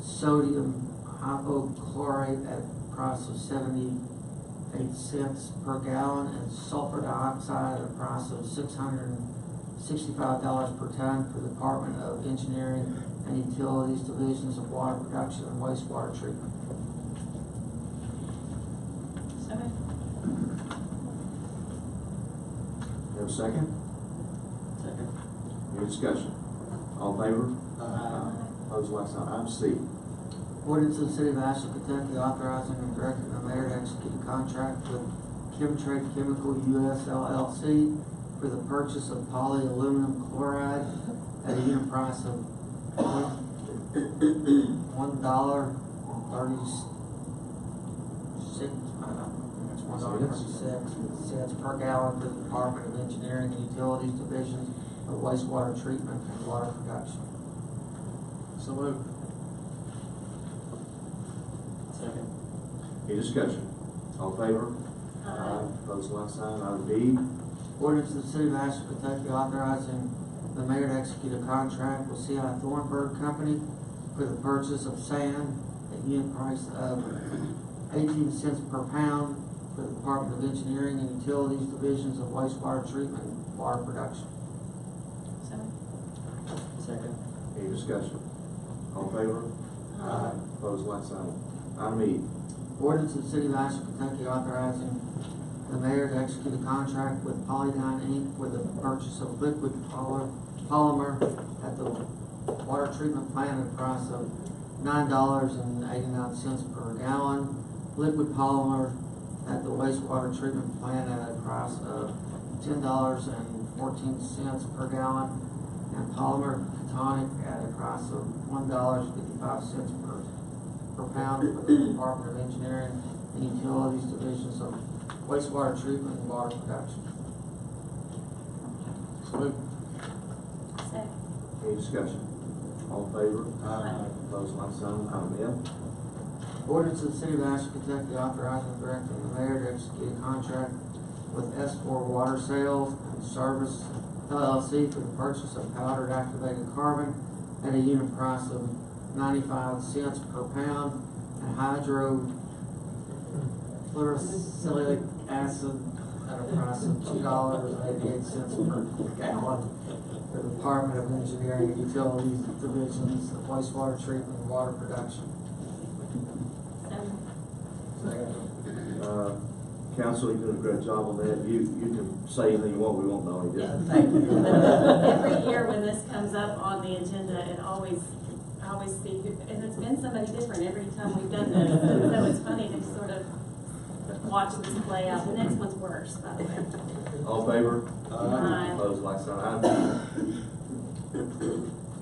sodium hypochlorite at a price of 78 cents per gallon, and sulfur dioxide at a price of $665 per ton for the Department of Engineering and Utilities Divisions of Water Production and Wastewater Treatment. So moved. Have a second? Second. Any discussion? All in favor? Opposed, like sign. Item C. Ordinance of the City of Ashland, Kentucky authorizing and directing the mayor to execute a contract with Chemtrade Chemical US LLC for the purchase of polyaluminum chloride at a unit price of $1.36 per gallon for the Department of Engineering and Utilities Divisions of Wastewater Treatment and Water Production. So moved. Second. Any discussion? All in favor? Opposed, like sign. Item D. Ordinance of the City of Ashland, Kentucky authorizing the mayor to execute a contract with C.I. Thornburg Company for the purchase of sand at unit price of 18 cents per pound for the Department of Engineering and Utilities Divisions of Wastewater Treatment and Water Production. So, Second. Any discussion? All in favor? Opposed, like sign. Item E. Ordinance of the City of Ashland, Kentucky authorizing the mayor to execute a contract with Polydyne Inc. for the purchase of liquid polymer at the water treatment plant at a price of $9.89 per gallon. Liquid polymer at the wastewater treatment plant at a price of $10.14 per gallon. And polymer ketonic at a price of $1.55 per pound for the Department of Engineering and Utilities Divisions of Wastewater Treatment and Water Production. So moved. second. Any discussion? All in favor? Opposed, like sign. Item F. Ordinance of the City of Ashland, Kentucky authorizing and directing the mayor to execute a contract with S4 Water Sales and Service LLC for the purchase of powdered activated carbon at a unit price of 95 cents per pound and hydrofluorosilicic acid at a price of $2.88 per gallon for the Department of Engineering and Utilities Divisions of Wastewater Treatment and Water Production. Council, you did a great job on that. You can say anything you want, we won't know any different. Thank you. Every year when this comes up on the agenda, I always see, and it's been somebody different every time we've done this. So it's funny to sort of watch this play out. The next one's worse, by the way. All in favor? Aye. Opposed, like sign. Item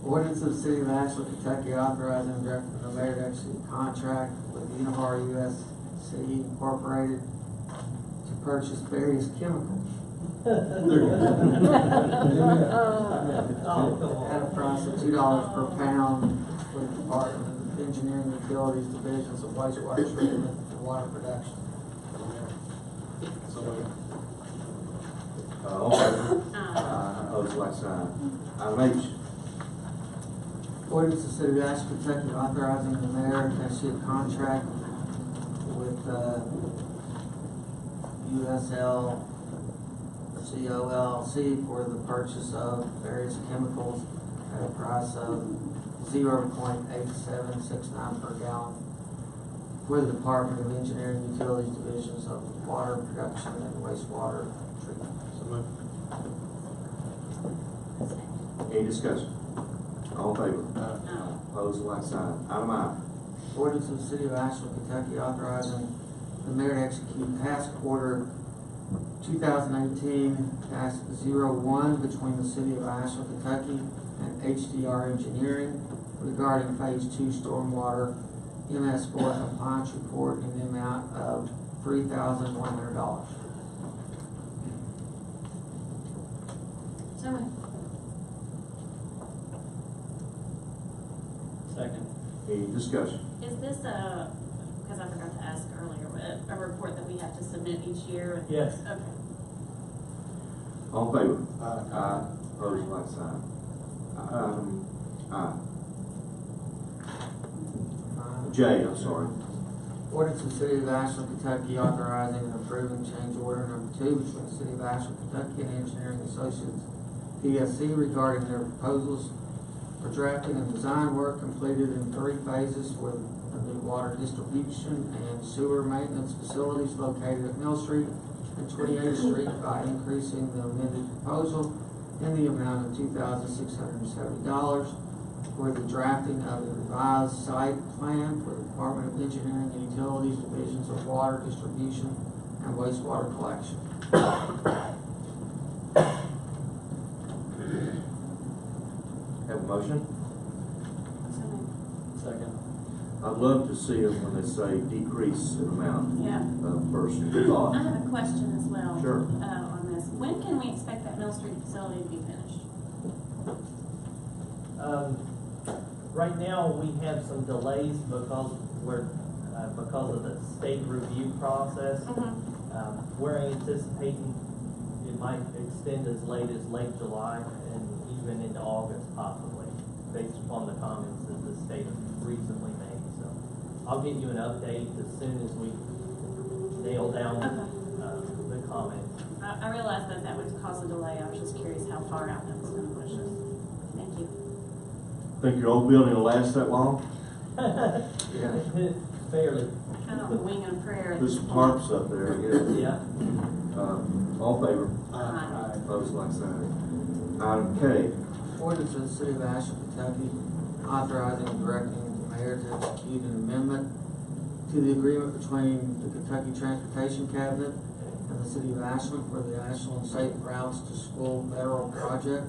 Ordinance of the City of Ashland, Kentucky authorizing and directing the mayor to execute a contract with Univar USC Incorporated to purchase various chemicals at a price of $2 per pound for the Department of Engineering and Utilities Divisions of Wastewater Treatment and Water Production. So moved. All in favor? Opposed, like sign. Item H. Ordinance of the City of Ashland, Kentucky authorizing the mayor to execute a contract with USL COLC for the purchase of various chemicals at a price of 0.8769 per gallon for the Department of Engineering and Utilities Divisions of Water Production and Wastewater Treatment. So moved. Any discussion? All in favor? Opposed, like sign. Item I. Ordinance of the City of Ashland, Kentucky authorizing the mayor to execute task order 2018-01 between the City of Ashland, Kentucky and HDR Engineering regarding Phase 2 Stormwater MS4 compliance report in the amount of $3,100. So moved. Second. Any discussion? Is this because I forgot to ask earlier, a report that we have to submit each year? Yes. Okay. All in favor? Aye. Opposed, like sign. Item I. J, I'm sorry. Ordinance of the City of Ashland, Kentucky authorizing and approving change order number 2 between the City of Ashland, Kentucky and Engineering Associates PSC regarding their proposals for drafting and design work completed in 3 phases for the new water distribution and sewer maintenance facilities located at Mill Street, and 28th Street by increasing the amended proposal in the amount of $2,670 for the drafting of the revised site plan for the Department of Engineering and Utilities Divisions of Water Distribution and Wastewater Collection. Have a motion? So moved. Second. I'd love to see them when they say decrease in amount. Yeah. First thought. I have a question as well. Sure. On this. When can we expect that Mill Street facility to be finished? Right now, we have some delays because of the state review process. We're anticipating it might extend as late July and even into August possibly, based upon the comments that the state recently made. So I'll get you an update as soon as we nail down the comments. I realized that would cause a delay. I was just curious how far out that was going to push us. Thank you. Think your old building will last that long? Fairly. Kind of on the wing and a prayer. There's some tarps up there, yeah. Yeah. All in favor? Aye. Opposed, like sign. Item K. Ordinance of the City of Ashland, Kentucky, authorizing and directing the mayor to execute an amendment to the agreement between the Kentucky Transportation Cabinet and the City of Ashland for the Ashland Safe Routes to School Federal Project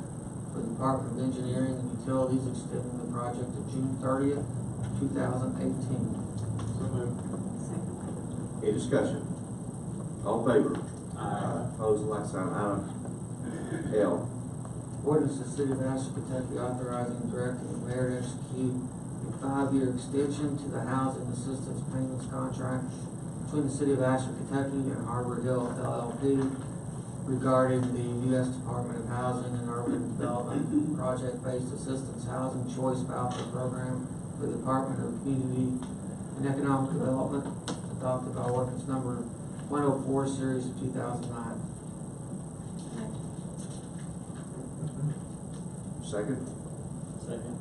for the Department of Engineering and Utilities, extending the project to June 30th, 2018. Any discussion? All in favor? Aye. Opposed, like sign. Item L. Ordinance of the City of Ashland, Kentucky, authorizing and directing the mayor to execute a 5-year extension to the housing assistance payments contract between the City of Ashland, Kentucky and Harbor Hill LLP regarding the U.S. Department of Housing and Urban Development Project-Based Assistance Housing Choice Voucher Program for the Department of Community and Economic Development, adopted by ordinance number 104, series of 2009. Second. Second.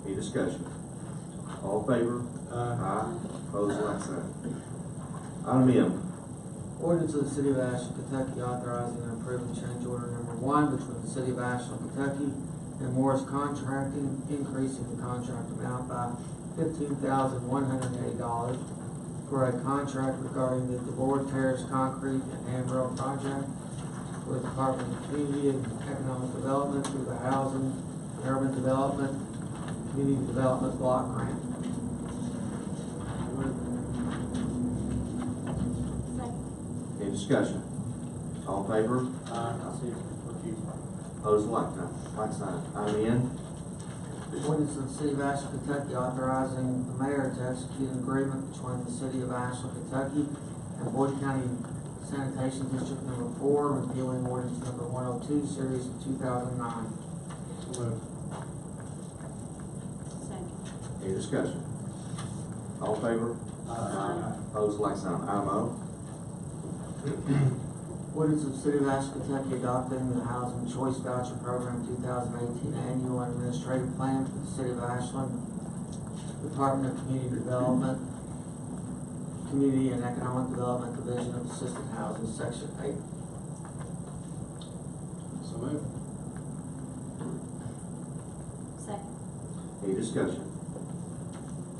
Any discussion? All in favor? Aye. Opposed, like sign. Item M. Ordinance of the City of Ashland, Kentucky, authorizing and approving change order number 1 between the City of Ashland, Kentucky and Morris Contracting, increasing the contract amount by $15,180 for a contract regarding the DeBoer Terrace Concrete and Handrail Project for the Department of Community and Economic Development through the Housing and Urban Development Community Development Block Grant. Any discussion? All in favor? Opposed, like sign. Item N. Ordinance of the City of Ashland, Kentucky, authorizing the mayor to execute an agreement between the City of Ashland, Kentucky and Boyd County Sanitation District number 4, repealing ordinance number 102, series of 2009. Second. Any discussion? All in favor? Aye. Opposed, like sign. Item O. Ordinance of the City of Ashland, Kentucky, adopting the Housing Choice Voucher Program 2018 Annual and Administrative Plan for the City of Ashland, Department of Community Development, Community and Economic Development Division of Assisted Housing, Section 8. So moved. Second. Any discussion?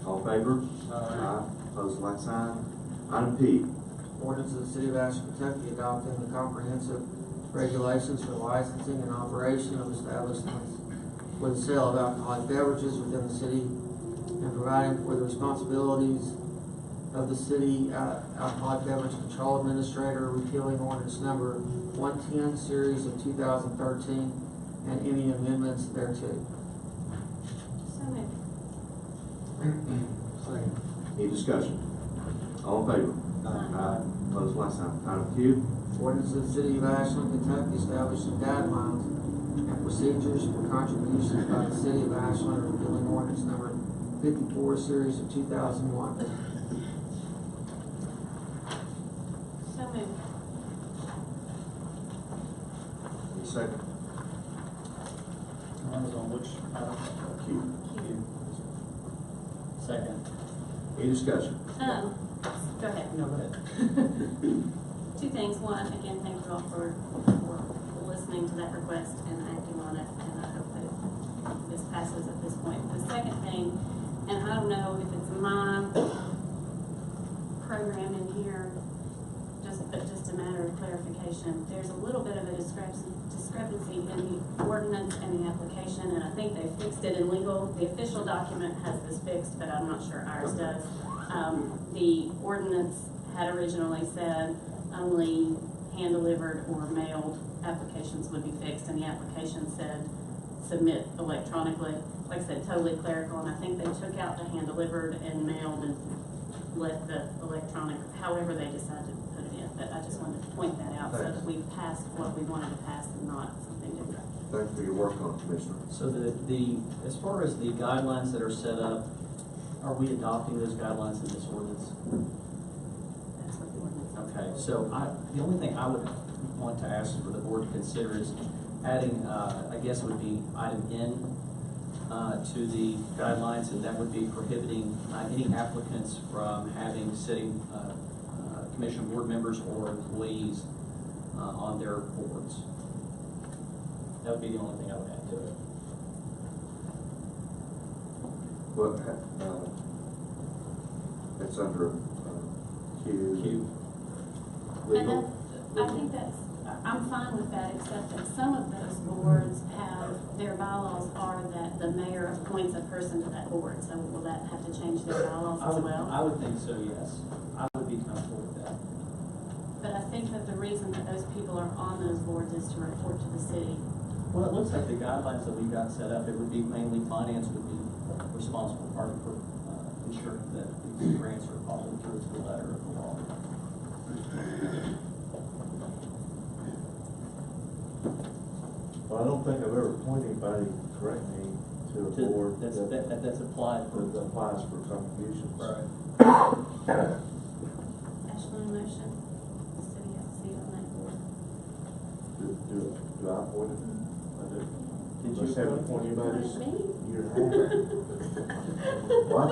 All in favor? Aye. Opposed, like sign. Item P. Ordinance of the City of Ashland, Kentucky, adopting the comprehensive regulations for licensing and operation of establishments for the sale of alcoholic beverages within the city and providing for the responsibilities of the city alcoholic beverage control administrator, repealing ordinance number 110, series of 2013, and any amendments thereto. So moved. Second. Any discussion? All in favor? Aye. Opposed, like sign. Item Q. Ordinance of the City of Ashland, Kentucky, establishing guidelines and procedures for contributions by the City of Ashland, repealing ordinance number 54, series of 2001. So moved. Any second? Mine was on which item? Q. Second. Any discussion? Go ahead. No, go ahead. two things. One, again, thank you all for listening to that request and acting on it, and I hope that this passes at this point. The second thing, and I don't know if it's my program in here, but just a matter of clarification. There's a little bit of a discrepancy in the ordinance and the application, and I think they fixed it in legal. The official document has this fixed, but I'm not sure ours does. The ordinance had originally said only hand-delivered or mailed applications would be fixed, and the application said submit electronically. Like I said, totally clerical, and I think they took out the hand-delivered and mailed and let the electronic, however they decided to put it in. But I just wanted to point that out so that we've passed what we wanted to pass and not something different. Thank you for your work on it, Commissioner. So as far as the guidelines that are set up, are we adopting those guidelines in this ordinance? That's what the ordinance is. Okay, so the only thing I would want to ask for the board to consider is adding, I guess it would be item N to the guidelines, and that would be prohibiting any applicants from having sitting commission board members or employees on their boards. That would be the only thing I would add to it. But, it's under, Q. Legal. And I think I'm fine with that, except that some of those boards have, their bylaws are that the mayor appoints a person to that board. So will that have to change their bylaws as well? I would think so, yes. I would be comfortable with that. But I think that the reason that those people are on those boards is to report to the city. Well, it looks like the guidelines that we've got set up, it would be mainly finance would be a responsible party for ensuring that these grants are followed through to the letter of the law. Well, I don't think I've ever appointed anybody, correct me, to a board That's applied for. that applies for contributions. Right. Ashland motion, the city has a seat on that board. Do I appoint it? I do. Did you Must have appoint? appointed anybody this Me? year and a half. Well, I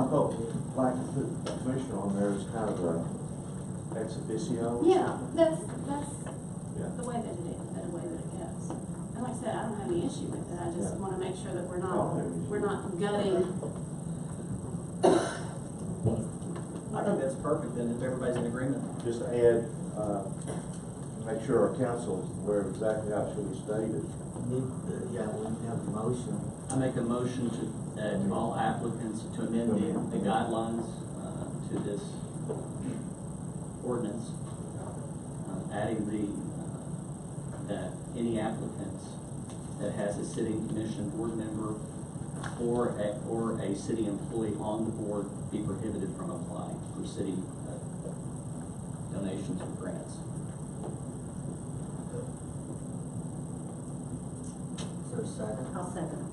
thought like to put the commissioner on there as kind of a ex officio. Yeah, that's Yeah. the way that it is, the way that it goes. And like I said, I don't have any issue with it. I just Yeah. want to make sure that we're I don't have any issue. not gutting. I think that's perfect, then, if everybody's in agreement. Just to add, make sure our council is aware of exactly how it should be stated. Yeah, we have a motion. I make a motion to all applicants to amend the guidelines to this ordinance, adding that any applicants that has a sitting commission board member or a city employee on the board be prohibited from applying for city donations or grants. Is there a second? I'll second.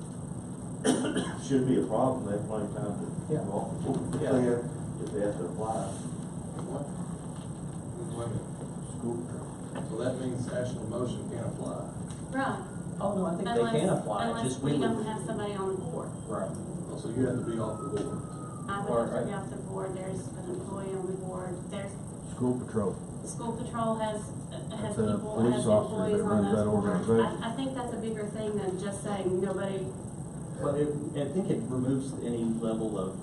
Shouldn't be a problem, they have plenty of time to, Yeah. if they have to apply. What? Wait a minute. School. So that means Ashland motion can't apply. Right. Oh, no, I think they can apply, Unless just we we don't would. have somebody on the board. Right. So you have to be off the board. I would have to be off the board. There's an employee on the board. There's, School patrol. school patrol has That's a people, police has officer employees that on runs those that boards. organization. I think that's a bigger thing than just saying nobody. Well, I think it removes any level of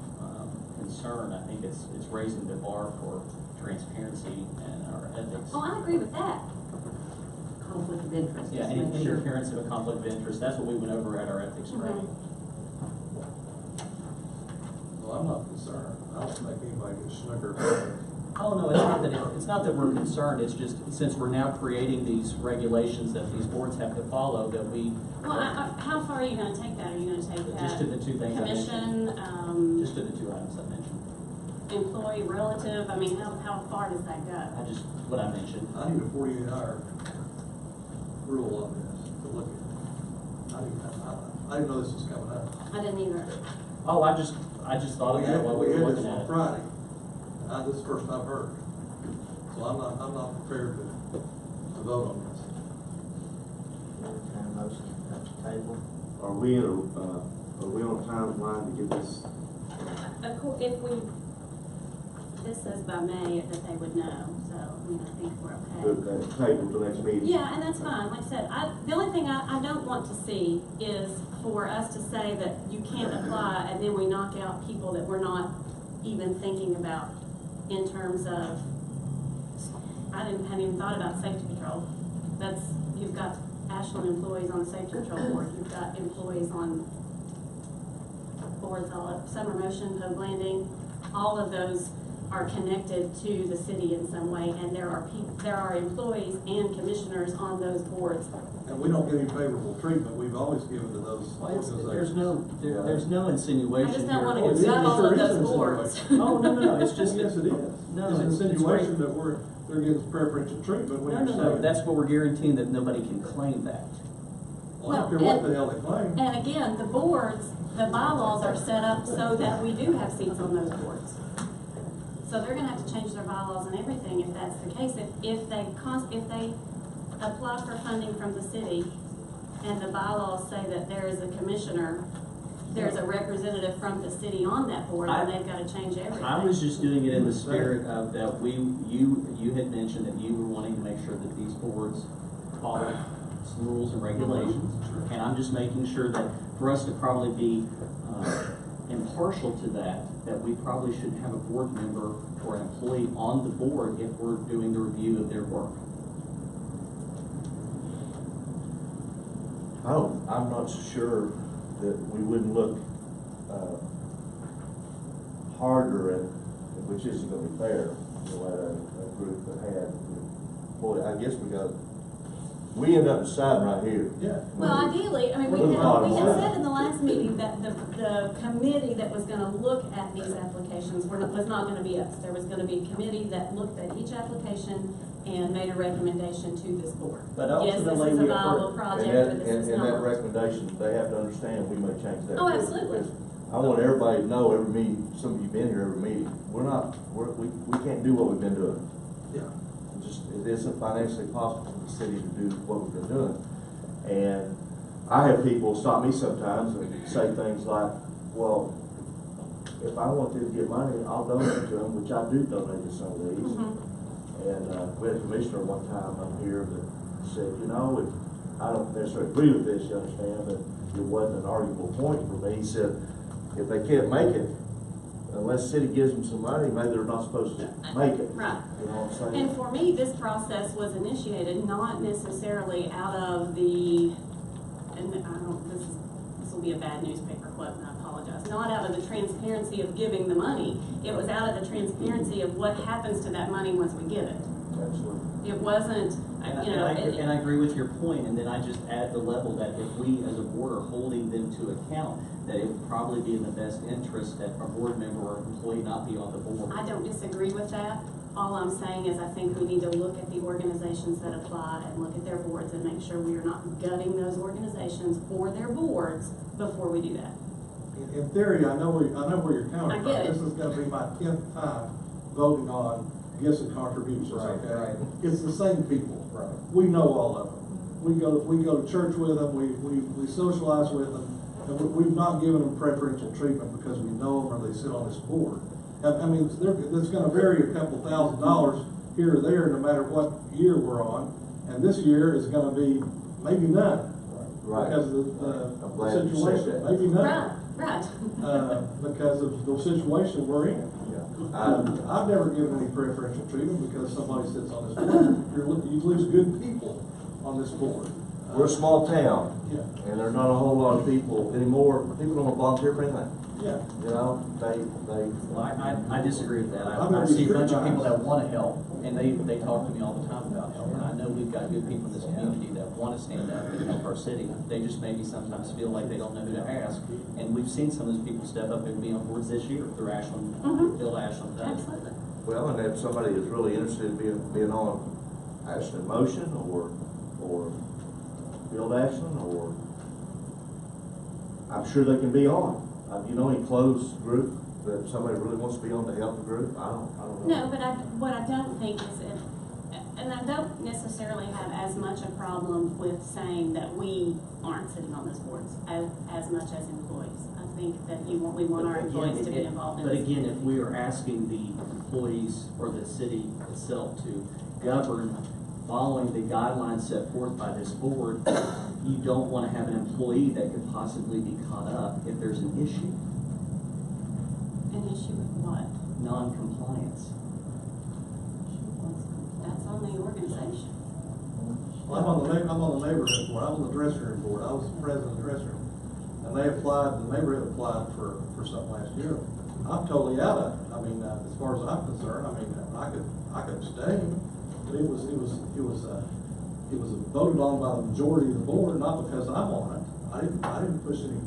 concern. I think it's raising the bar for transparency and our ethics. Oh, I agree with that. Conflict of interest. Yeah, just any make sure. appearance of a conflict of interest, that's what we went over at our ethics training. Well, I'm not concerned. I don't think anybody gets snookered. Oh, no, it's not that we're concerned, it's just, since we're now creating these regulations that these boards have to follow, that we. Well, how far are you gonna take that? Are you gonna take that? Just to the two things I mentioned. Commission, Just to the two items I mentioned. employee, relative, I mean, how far does that go? What I mentioned. I need a 48-hour rule on this to look at. I didn't know this was coming up. I didn't either. Oh, I just thought of that while we were had looking this at on it. Friday. This is the first I've heard. So I'm not prepared to vote on this. Entertain a motion at the table. Are we on a timeline to get this? If we, this says by May, that they would know, so, I mean, I think we're okay. Table to next meeting. Yeah, and that's fine, like I said, the only thing I don't want to see is for us to say that you can't apply, and then we knock out people that we're not even thinking about in terms of, hadn't even thought about safety patrol. You've got Ashland employees on the safety patrol board, you've got employees on boards, all of Summer Motion, Pogue Landing, all of those are connected to the city in some way, and there are employees and commissioners on those boards. And we don't get any favorable treatment, we've always given to those organizations. There's no insinuation I just here. don't want to gut all of those boards. Oh, no, it's just. Yes, it is. No, It's it's insinuation great. that they're getting preferential treatment when you're No, saying. that's what we're guaranteeing, that nobody can claim that. Well, I don't care what the hell they claim. And again, the boards, the bylaws are set up so that we do have seats on those boards. So they're gonna have to change their bylaws and everything if that's the case. If they apply for funding from the city and the bylaws say that there is a commissioner, there's a representative from the city on that board, then they've gotta change everything. I was just doing it in the spirit of that you had mentioned that you were wanting to make sure that these boards follow some rules and regulations. And I'm just making sure that for us to probably be impartial to that we probably shouldn't have a board member or an employee on the board if we're doing the review of their work. I'm not so sure that we wouldn't look harder at, which isn't gonna be fair, at a group that had, boy, I guess we end up deciding right here. Yeah. Well, ideally, I mean, we had said in the last meeting that the committee that was gonna look at these applications was not gonna be us. There was gonna be a committee that looked at each application and made a recommendation to this board. But Yes, this ultimately is a we viable approve. project, And or this is that not. recommendation, they have to understand, we may change that. Oh, absolutely. Because I want everybody to know, every meeting, some of you been here every meeting, we can't do what we've been doing. Yeah. It isn't financially possible for the city to do what we've been doing. And I have people stop me sometimes and say things like, well, if I want them to get money, I'll donate to them, which I do donate to some of these. And we had a commissioner one time up here that said, I don't necessarily agree with this, you understand, but it wasn't an arguable point for me. He said, if they can't make it, unless the city gives them some money, maybe they're not supposed to make it. Right. You know what I'm saying? And for me, this process was initiated not necessarily out of the, and this will be a bad newspaper quote, and I apologize, not out of the transparency of giving the money. It was out of the transparency of what happens to that money once we give it. Absolutely. It wasn't, And I agree with your point, and then I just add the level that if we as a board are holding them to account, that it would probably be in the best interest that a board member or employee not be on the board. I don't disagree with that. All I'm saying is I think we need to look at the organizations that apply and look at their boards and make sure we are not gutting those organizations or their boards before we do that. In theory, I know where you're coming I from. get it. This is gonna be my 10th time voting on gifts and contributions, okay? Right. It's the same people. Right. We know all of them. We go to church with them, we socialize with them, and we've not given them preferential treatment because we know them or they sit on this board. I mean, it's gonna vary a couple $1,000s here or there, no matter what year we're on, and this year is gonna be maybe none. Right. Because of I'm the glad you said situation, that. maybe none. Right. Because of the situation we're in. Yeah. I've never given any preferential treatment because somebody sits on this board. You lose good people on this board. We're a small town, Yeah. and there's not a whole lot of people anymore. People don't volunteer for anything. Yeah. Well, I disagree with that. I'm I gonna see a be bunch of people scrutinized. that want to help, and they talk to me all the time about help. And I know we've got good people in this community that want to stand up and help our city. They just maybe sometimes feel like they don't know who to ask. And we've seen some of those people step up and be on boards this year through Ashland, Bill Ashland. Absolutely. Well, and if somebody is really interested in being on Ashland Motion or Build Ashland, or I'm sure they can be on. Any closed group that somebody really wants to be on to help the group? I don't know. No, but what I don't think is, and And I don't necessarily have as much a problem with saying that we aren't sitting on those boards as much as employees. I think that we want our employees to be involved in But this. again, if we are asking the employees or the city itself to govern following the guidelines set forth by this board, you don't want to have an employee that could possibly be caught up if there's an issue, An issue with what? non-compliance. That's on the organization. Well, I'm on the neighborhood board, I'm on the dressing room board, I was the president of the dressing room. And the neighborhood applied for something last year. I'm totally out of it. I mean, as far as I'm concerned, I mean, I could abstain, but it was voted on by the majority of the board, not because I'm on it. I didn't push any,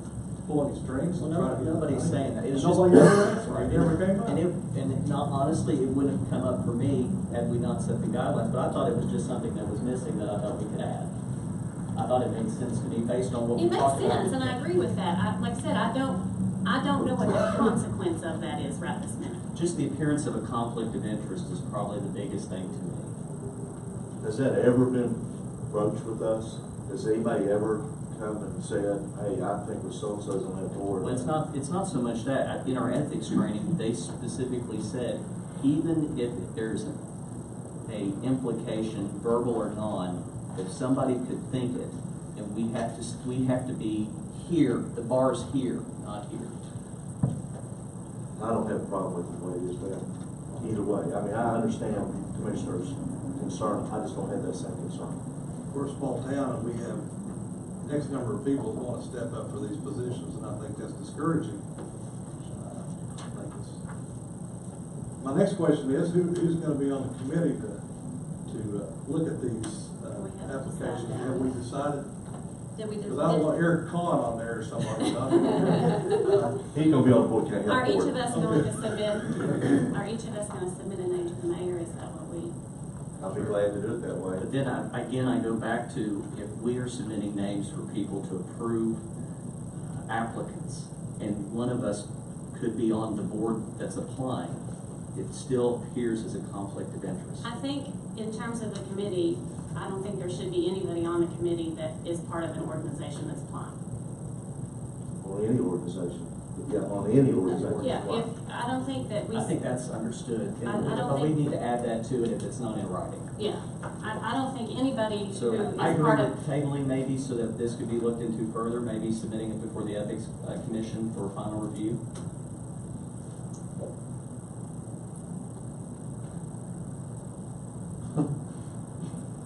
pull any strings. Well, and try to get nobody's it. saying that. It's Nobody just- ever asked for it. It never came up. And not, honestly, it wouldn't have come up for me had we not set the guidelines, but I thought it was just something that was missing that I thought we could add. I thought it made sense to me based on what we It makes talked about. sense, and I agree with that. Like I said, I don't know what the consequence of that is right this minute. Just the appearance of a conflict of interest is probably the biggest thing to me. Has that ever been broached with us? Has anybody ever come and said, hey, I think with so-and-so's on that board? Well, it's not so much that. In our ethics training, they specifically said, even if there's a implication, verbal or non, if somebody could think it, and we have to be here, the bar's here, not here. I don't have a problem with the way it is now, either way. I mean, I understand Commissioner's concern, I just don't have that same concern. We're a small town and we have X number of people who want to step up for these positions, and I think that's discouraging. My next question is, who's going to be on the committee to look at these applications? Have we decided? Did we do? Because I don't want Eric Kahn on there or somebody. He's gonna be on the board, can't help Are each board. of us going to submit? Are each of us going to submit a name to the mayor? Is that what we? I'll be glad to do it that way. But then I go back to, if we are submitting names for people to approve applicants, and one of us could be on the board that's applying, it still appears as a conflict of interest. I think in terms of the committee, I don't think there should be anybody on the committee that is part of an organization that's applying. On any organization. Yeah, on any organization. Yeah, I don't think that we. I think that's understood, I don't but we think- need to add that to it if it's not in writing. Yeah, I don't think anybody who So is I agree part with of. tabling maybe so that this could be looked into further, maybe submitting it before the Ethics Commission for final review.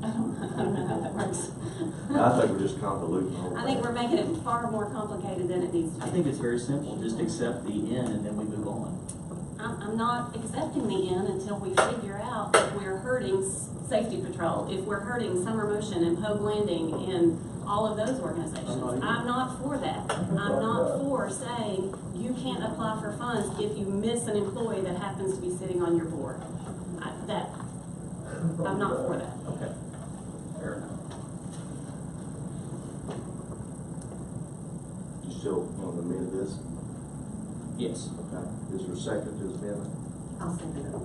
I don't know how that works. I think we're just convoluting the whole I think thing. we're making it far more complicated than it needs to be. I think it's very simple, just accept the N and then we move on. I'm not accepting the N until we figure out if we're hurting safety patrol, if we're hurting Summer Motion and Pogue Landing and all of those organizations. I'm not for that. I'm not for saying you can't apply for funds if you miss an employee that happens to be sitting on your board. I'm not for that. Okay. Fair enough. You still want to amend this? Yes. Okay. Is there a second to this amendment? I'll send it up.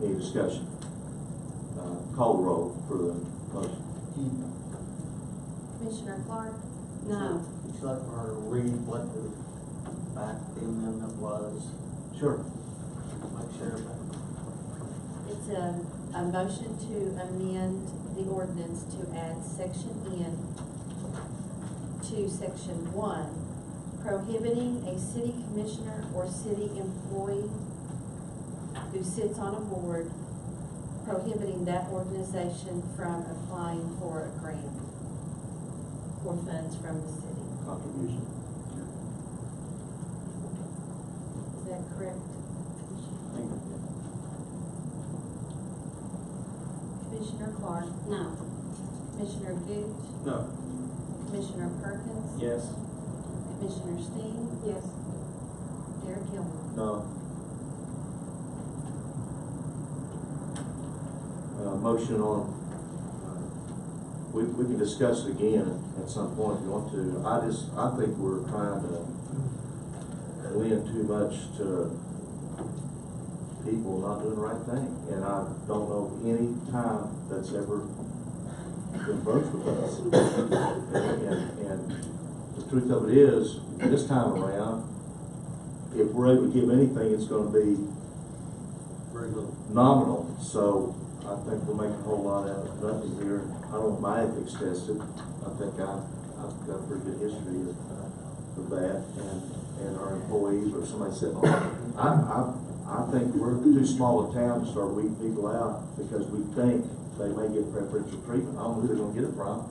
Any discussion? Call the roll for the motion. Commissioner Clark? No. Would you like for her to read what the fact of the amendment was? Sure. Make sure everybody. It's a motion to amend the ordinance to add section N to section 1, prohibiting a city commissioner or city employee who sits on a board, prohibiting that organization from applying for a grant or funds from the city. Contribution. Is that correct? Commissioner Clark? No. Commissioner Gooch? No. Commissioner Perkins? Yes. Commissioner Steen? Yes. Derek Gilmore? No. Motion on, we can discuss it again at some point if you want to. I think we're trying to lean too much to people not doing the right thing. And I don't know any time that's ever been broached with us. And the truth of it is, this time around, if we're able to give anything, it's gonna be Very little. nominal. So I think we're making a whole lot out of nothing here. I don't want my ethics tested. I think I've got a pretty good history of that, and our employees or somebody sitting on. I think we're too small a town to start weeding people out because we think they may get preferential treatment. I don't know who they're gonna get it from.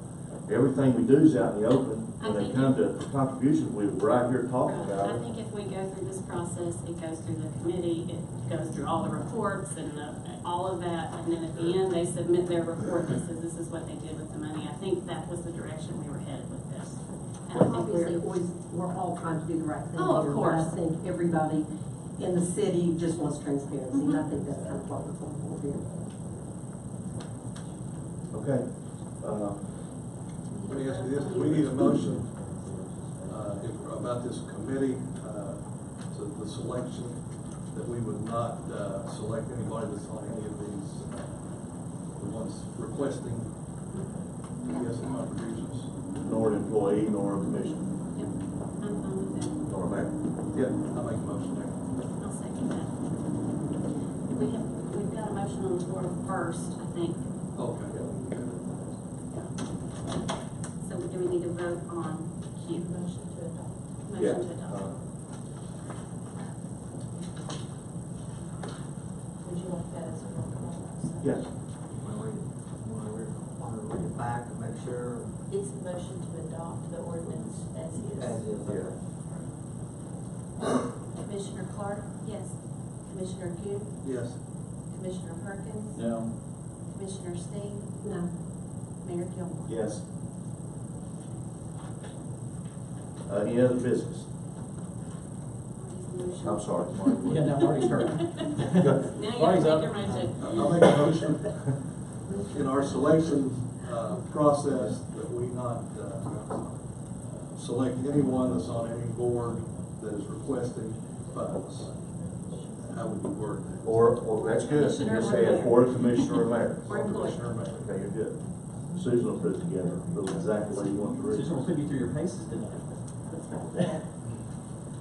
Everything we do is out in the open. When they come to contributions, we're right here talking about I it. think if we go through this process, it goes through the committee, it goes through all the reports and all of that, and then at the end, they submit their report that says this is what they did with the money. I think that was the direction we were headed with this. And I think Obviously, we're all trying to do the right thing. Oh, of here, course. But I think everybody in the city just wants transparency, and I think that's kind of what we're going for here. Okay. Let me ask you this, do we need a motion, about this committee, to the selection, that we would not, select anybody that's on any of these, the ones requesting, contributions? Nor an employee, nor a commissioner, Yep, I'm fine with that. nor a mayor. Yeah, I'll make a motion there. I'll second that. We've got a motion on the floor first, I think. Okay. So do we need to vote on Q? Motion to adopt. Motion to adopt. Would you like that as a roll call? Yes. Want to read it back to make sure? It's a motion to adopt the ordinance as is. As is. Yeah. Commissioner Clark? Yes. Commissioner Good? Yes. Commissioner Perkins? No. Commissioner Steen? No. Mayor Gilmore? Yes. Any other business? I'm sorry. Marty. Yeah, no, Marty's heard. Now you have to make your motion. I'll make a motion in our selection, process that we not, select anyone that's on any board that is requesting funds. How would you word that? Or that's good. So you're saying or a commissioner or mayor. Or employee. Commissioner, mayor. Okay, you're good. Susan will put it together. Put it exactly where you want to read. Susan will put you through your paces, didn't you?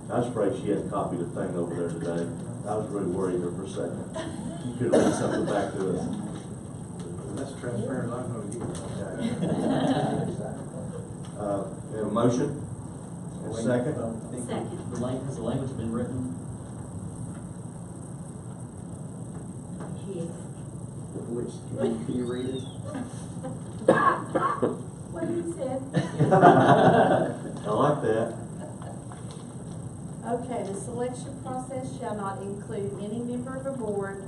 I was afraid she hadn't copied the thing over there today. I was really worried there for a second. You could read something back to us. That's transparent, I'm gonna give it. We have a motion? And a second? I think Second. has the language been written? Yes. Which, can you read it? What he said. I like that. Okay, the selection process shall not include any member of a board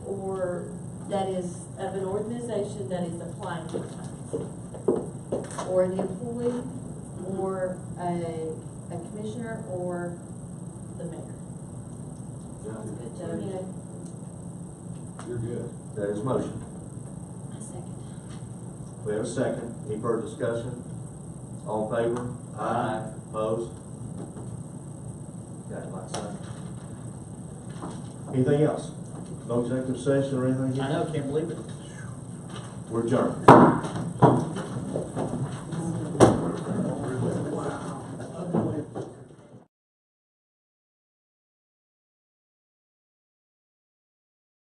or that is of an organization that is applying for funds, or an employee, or a commissioner, or the mayor. Good job. Okay. You're good. That is motion. A second. We have a second. Any further discussion? All in favor? Aye. Opposed? Got it, like sign. Anything else? No executive session or anything? I know, can't believe it. We're adjourned.